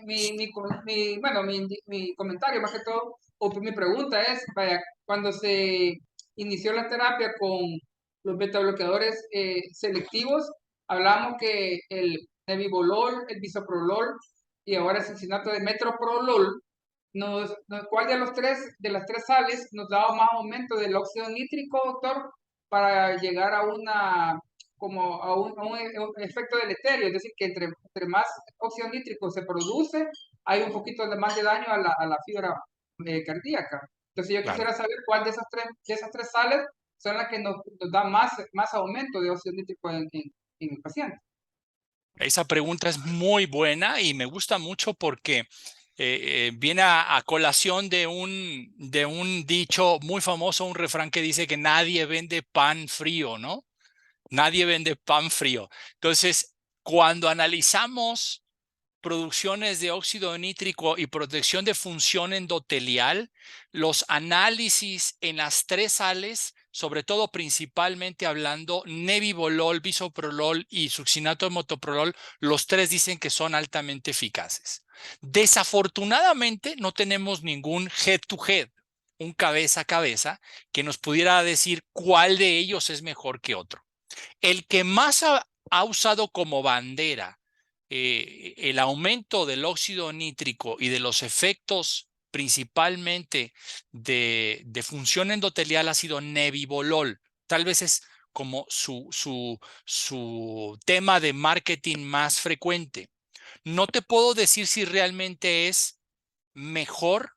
Mi comentario, más que todo, o mi pregunta es, vaya, cuando se inició la terapia con los betabloqueadores selectivos, hablamos que el nebivolol, el bisoprolol y ahora el cincinato de metoprolol, ¿cuál de las tres sales nos daba más aumento del óxido nítrico, doctor, para llegar a un efecto deleterio? Es decir, que entre más óxido nítrico se produce, hay un poquito más de daño a la fibra cardíaca. Entonces yo quisiera saber cuál de esas tres sales son las que nos da más aumento de óxido nítrico en el paciente. Esa pregunta es muy buena y me gusta mucho porque viene a colación de un dicho muy famoso, un refrán que dice que nadie vende pan frío, ¿no? Nadie vende pan frío. Entonces, cuando analizamos producciones de óxido nítrico y protección de función endotelial, los análisis en las tres sales, sobre todo principalmente hablando nebivolol, bisoprolol y succinato de metoprolol, los tres dicen que son altamente eficaces. Desafortunadamente no tenemos ningún head-to-head, un cabeza a cabeza, que nos pudiera decir cuál de ellos es mejor que otro. El que más ha usado como bandera el aumento del óxido nítrico y de los efectos principalmente de función endotelial ha sido nebivolol. Tal vez es como su tema de marketing más frecuente. No te puedo decir si realmente es mejor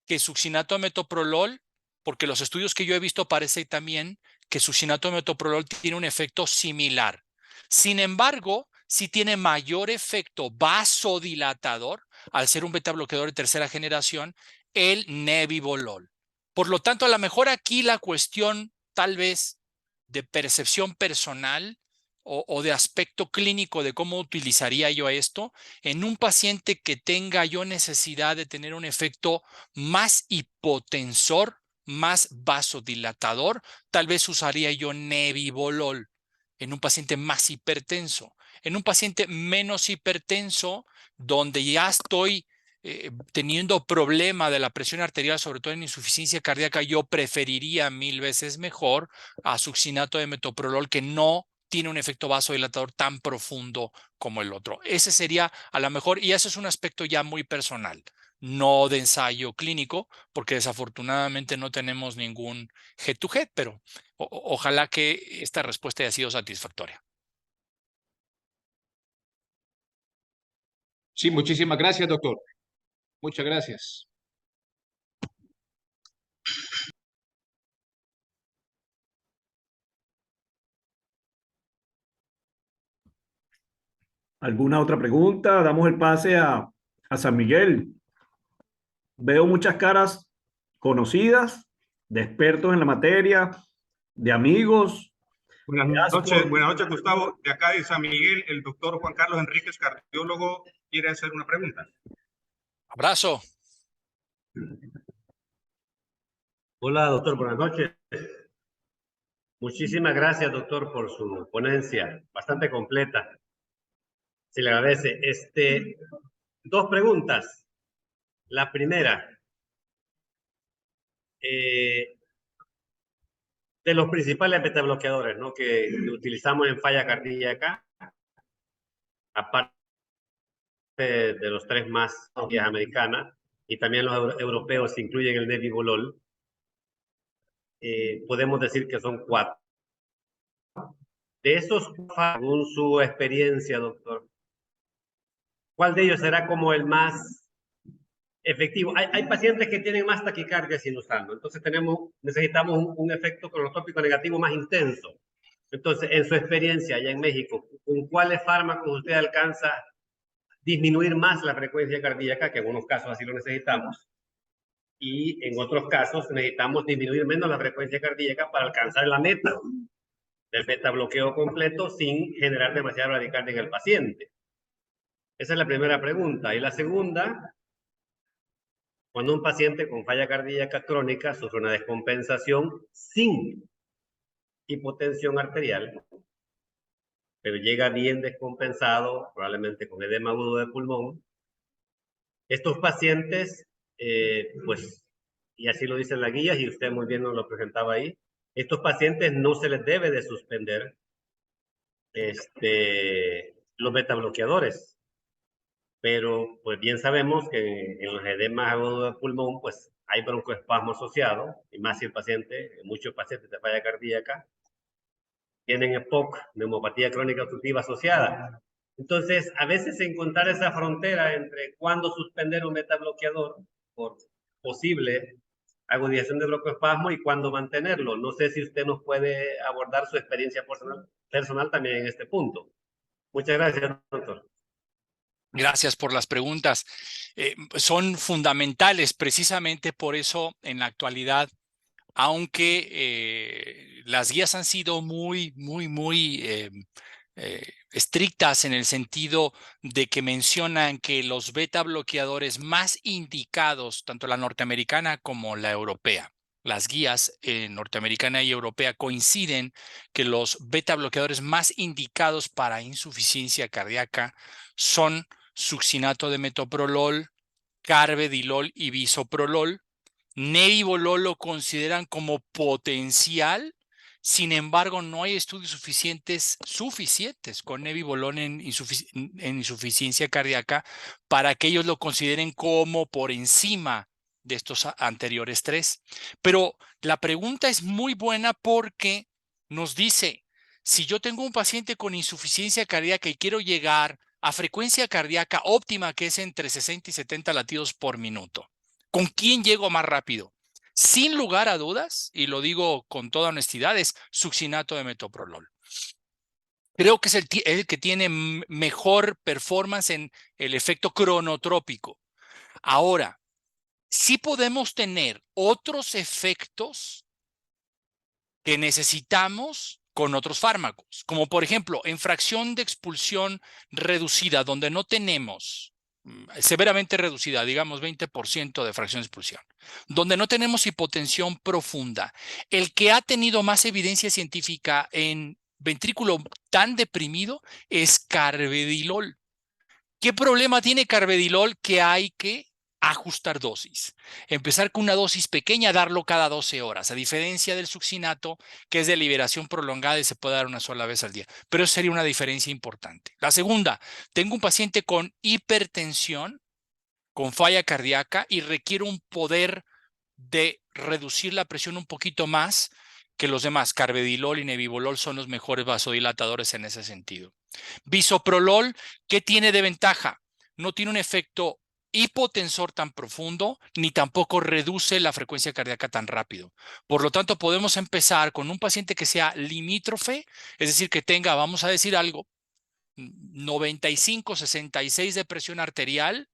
que succinato de metoprolol, porque los estudios que yo he visto parece también que succinato de metoprolol tiene un efecto similar. Sin embargo, sí tiene mayor efecto vasodilatador, al ser un betabloqueador de tercera generación, el nebivolol. Por lo tanto, a lo mejor aquí la cuestión tal vez de percepción personal o de aspecto clínico de cómo utilizaría yo esto en un paciente que tenga yo necesidad de tener un efecto más hipotensor, más vasodilatador, tal vez usaría yo nebivolol en un paciente más hipertenso. En un paciente menos hipertenso, donde ya estoy teniendo problema de la presión arterial, sobre todo en insuficiencia cardíaca, yo preferiría 1000 veces mejor a succinato de metoprolol, que no tiene un efecto vasodilatador tan profundo como el otro. Ese sería a lo mejor, y eso es un aspecto ya muy personal, no de ensayo clínico, porque desafortunadamente no tenemos ningún head-to-head, pero ojalá que esta respuesta haya sido satisfactoria. Sí, muchísimas gracias, doctor. Muchas gracias. ¿Alguna otra pregunta? Damos el pase a San Miguel. Veo muchas caras conocidas, de expertos en la materia, de amigos. Buenas noches, Gustavo. De acá de San Miguel, el doctor Juan Carlos Enríquez, cardiólogo, quiere hacer una pregunta. Abrazo. Hola, doctor, buenas noches. Muchísimas gracias, doctor, por su ponencia, bastante completa. Se le agradece. Dos preguntas. La primera, de los principales betabloqueadores, ¿no? que utilizamos en falla cardíaca, aparte de los tres más americanas, y también los europeos incluyen el nebivolol, podemos decir que son 4. De esos, según su experiencia, doctor, ¿cuál de ellos será como el más efectivo? Hay pacientes que tienen más taquicardia sin usarlo, entonces necesitamos un efecto cronotrópico negativo más intenso. Entonces, en su experiencia allá en México, ¿con cuáles fármacos usted alcanza disminuir más la frecuencia cardíaca, que en unos casos así lo necesitamos, y en otros casos necesitamos disminuir menos la frecuencia cardíaca para alcanzar la meta del beta bloqueo completo sin generar demasiada bradicardia en el paciente? Esa es la primera pregunta. Y la segunda, cuando un paciente con falla cardíaca crónica sufre una descompensación sin hipotensión arterial, pero llega bien descompensado, probablemente con edema agudo de pulmón, estos pacientes, pues, y así lo dicen las guías, y usted muy bien nos lo presentaba ahí, estos pacientes no se les debe de suspender los beta bloqueadores. Pero pues bien sabemos que en los edemas agudos de pulmón pues hay broncoespasmo asociado, y más si el paciente, muchos pacientes de falla cardíaca tienen EPOC, neumopatía crónica obstructiva asociada. Entonces, a veces encontrar esa frontera entre cuándo suspender un beta bloqueador por posible agudización de broncoespasmo y cuándo mantenerlo. No sé si usted nos puede abordar su experiencia personal también en este punto. Muchas gracias, doctor. Gracias por las preguntas. Son fundamentales, precisamente por eso en la actualidad, aunque las guías han sido muy estrictas en el sentido de que mencionan que los beta bloqueadores más indicados, tanto la norteamericana como la europea, las guías norteamericana y europea coinciden que los beta bloqueadores más indicados para insuficiencia cardíaca son succinato de metoprolol, carvedilol y bisoprolol. Nebivolol lo consideran como potencial, sin embargo, no hay estudios suficientes con nebivolol en insuficiencia cardíaca para que ellos lo consideren como por encima de estos anteriores tres. Pero la pregunta es muy buena porque nos dice, si yo tengo un paciente con insuficiencia cardíaca y quiero llegar a frecuencia cardíaca óptima, que es entre 60 y 70 latidos por minuto, ¿con quién llego más rápido? Sin lugar a dudas, y lo digo con toda honestidad, es succinato de metoprolol. Creo que es el que tiene mejor performance en el efecto cronotrópico. Ahora, sí podemos tener otros efectos que necesitamos con otros fármacos, como por ejemplo, en fracción de expulsión reducida, donde no tenemos severamente reducida, digamos 20% de fracción de expulsión, donde no tenemos hipotensión profunda. El que ha tenido más evidencia científica en ventrículo tan deprimido es carvedilol. ¿Qué problema tiene carvedilol? Que hay que ajustar dosis. Empezar con una dosis pequeña, darlo cada 12 horas, a diferencia del succinato, que es de liberación prolongada y se puede dar una sola vez al día. Pero eso sería una diferencia importante. La segunda, tengo un paciente con hipertensión, con falla cardíaca y requiere un poder de reducir la presión un poquito más que los demás. Carvedilol y nebivolol son los mejores vasodilatadores en ese sentido. Bisoprolol, ¿qué tiene de ventaja? No tiene un efecto hipotensor tan profundo, ni tampoco reduce la frecuencia cardíaca tan rápido. Por lo tanto, podemos empezar con un paciente que sea limítrofe, es decir, que tenga, vamos a decir algo, 95, 66 de presión arterial,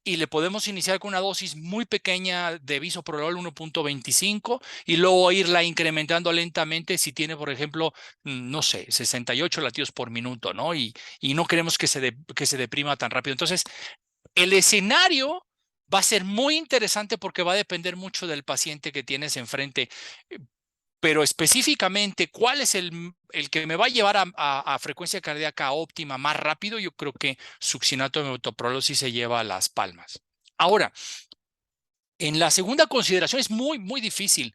y le podemos iniciar con una dosis muy pequeña de bisoprolol 1.25 y luego irla incrementando lentamente si tiene, por ejemplo, no sé, 68 latidos por minuto, ¿no? Y no queremos que se deprima tan rápido. Entonces, el escenario va a ser muy interesante porque va a depender mucho del paciente que tienes enfrente. pero específicamente cuál es el que me va a llevar a frecuencia cardíaca óptima más rápido, yo creo que succinato de metoprolol sí se lleva las palmas. Ahora, en la segunda consideración es muy difícil.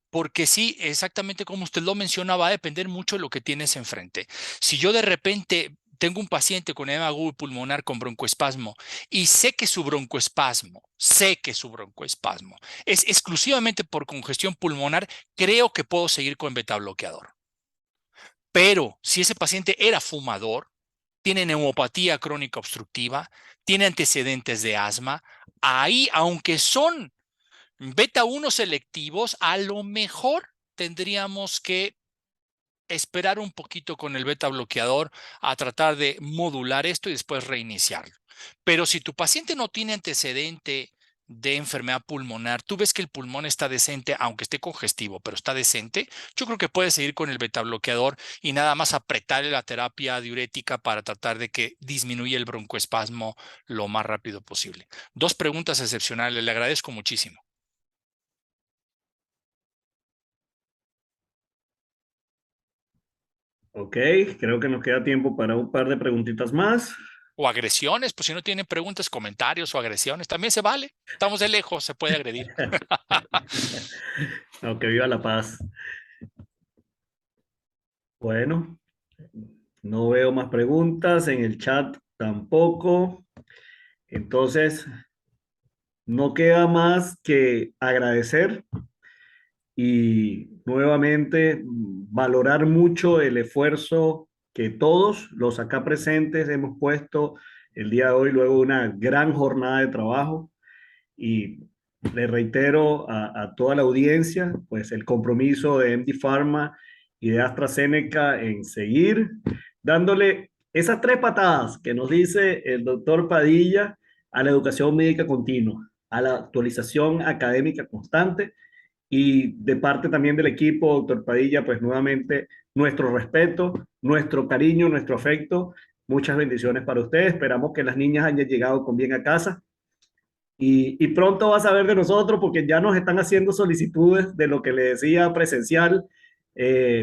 Porque sí, exactamente como usted lo menciona, va a depender mucho de lo que tienes enfrente. Si yo de repente tengo un paciente con edema agudo pulmonar con broncoespasmo y sé que su broncoespasmo es exclusivamente por congestión pulmonar, creo que puedo seguir con beta bloqueador. Pero si ese paciente era fumador, tiene neumopatía crónica obstructiva, tiene antecedentes de asma, ahí, aunque son beta 1 selectivos, a lo mejor tendríamos que esperar un poquito con el beta bloqueador a tratar de modular esto y después reiniciarlo. Pero si tu paciente no tiene antecedente de enfermedad pulmonar, tú ves que el pulmón está decente, aunque esté congestivo, pero está decente, yo creo que puedes seguir con el beta bloqueador y nada más apretarle la terapia diurética para tratar de que disminuya el broncoespasmo lo más rápido posible. Dos preguntas excepcionales, le agradezco muchísimo. Ok, creo que nos queda tiempo para un par de preguntitas más. O agresiones, pues si no tienen preguntas, comentarios o agresiones, también se vale. Estamos de lejos, se puede agredir. Aunque viva la paz. Bueno, no veo más preguntas en el chat tampoco. Entonces, no queda más que agradecer y nuevamente valorar mucho el esfuerzo que todos los acá presentes hemos puesto el día de hoy, luego de una gran jornada de trabajo. Y le reitero a toda la audiencia, pues el compromiso de MD Pharma y de AstraZeneca en seguir dándole esas 3 patadas que nos dice el doctor Padilla a la educación médica continua, a la actualización académica constante y de parte también del equipo, doctor Padilla, pues nuevamente nuestro respeto, nuestro cariño, nuestro afecto. Muchas bendiciones para ustedes. Esperamos que las niñas hayan llegado con bien a casa. Y pronto vas a ver de nosotros porque ya nos están haciendo solicitudes de lo que le decía presencial.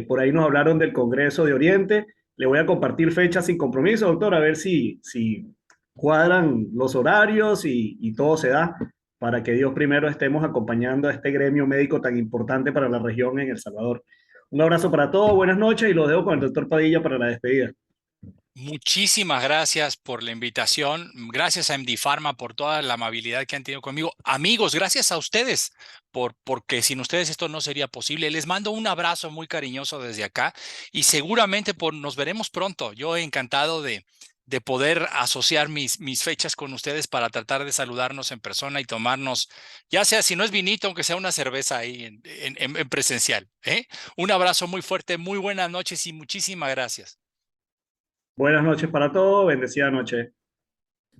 Por ahí nos hablaron del Congreso de Oriente. Le voy a compartir fechas sin compromiso, doctor, a ver si cuadran los horarios y todo se da para que Dios primero estemos acompañando a este gremio médico tan importante para la región en El Salvador. Un abrazo para todos, buenas noches y los dejo con el doctor Padilla para la despedida. Muchísimas gracias por la invitación. Gracias a MD Pharma por toda la amabilidad que han tenido conmigo. Amigos, gracias a ustedes porque sin ustedes esto no sería posible. Les mando un abrazo muy cariñoso desde acá y seguramente nos veremos pronto. Yo he encantado de poder asociar mis fechas con ustedes para tratar de saludarnos en persona y tomarnos, ya sea si no es vinito, aunque sea una cerveza ahí en presencial. Un abrazo muy fuerte, muy buenas noches y muchísimas gracias. Buenas noches para todos, bendecida noche.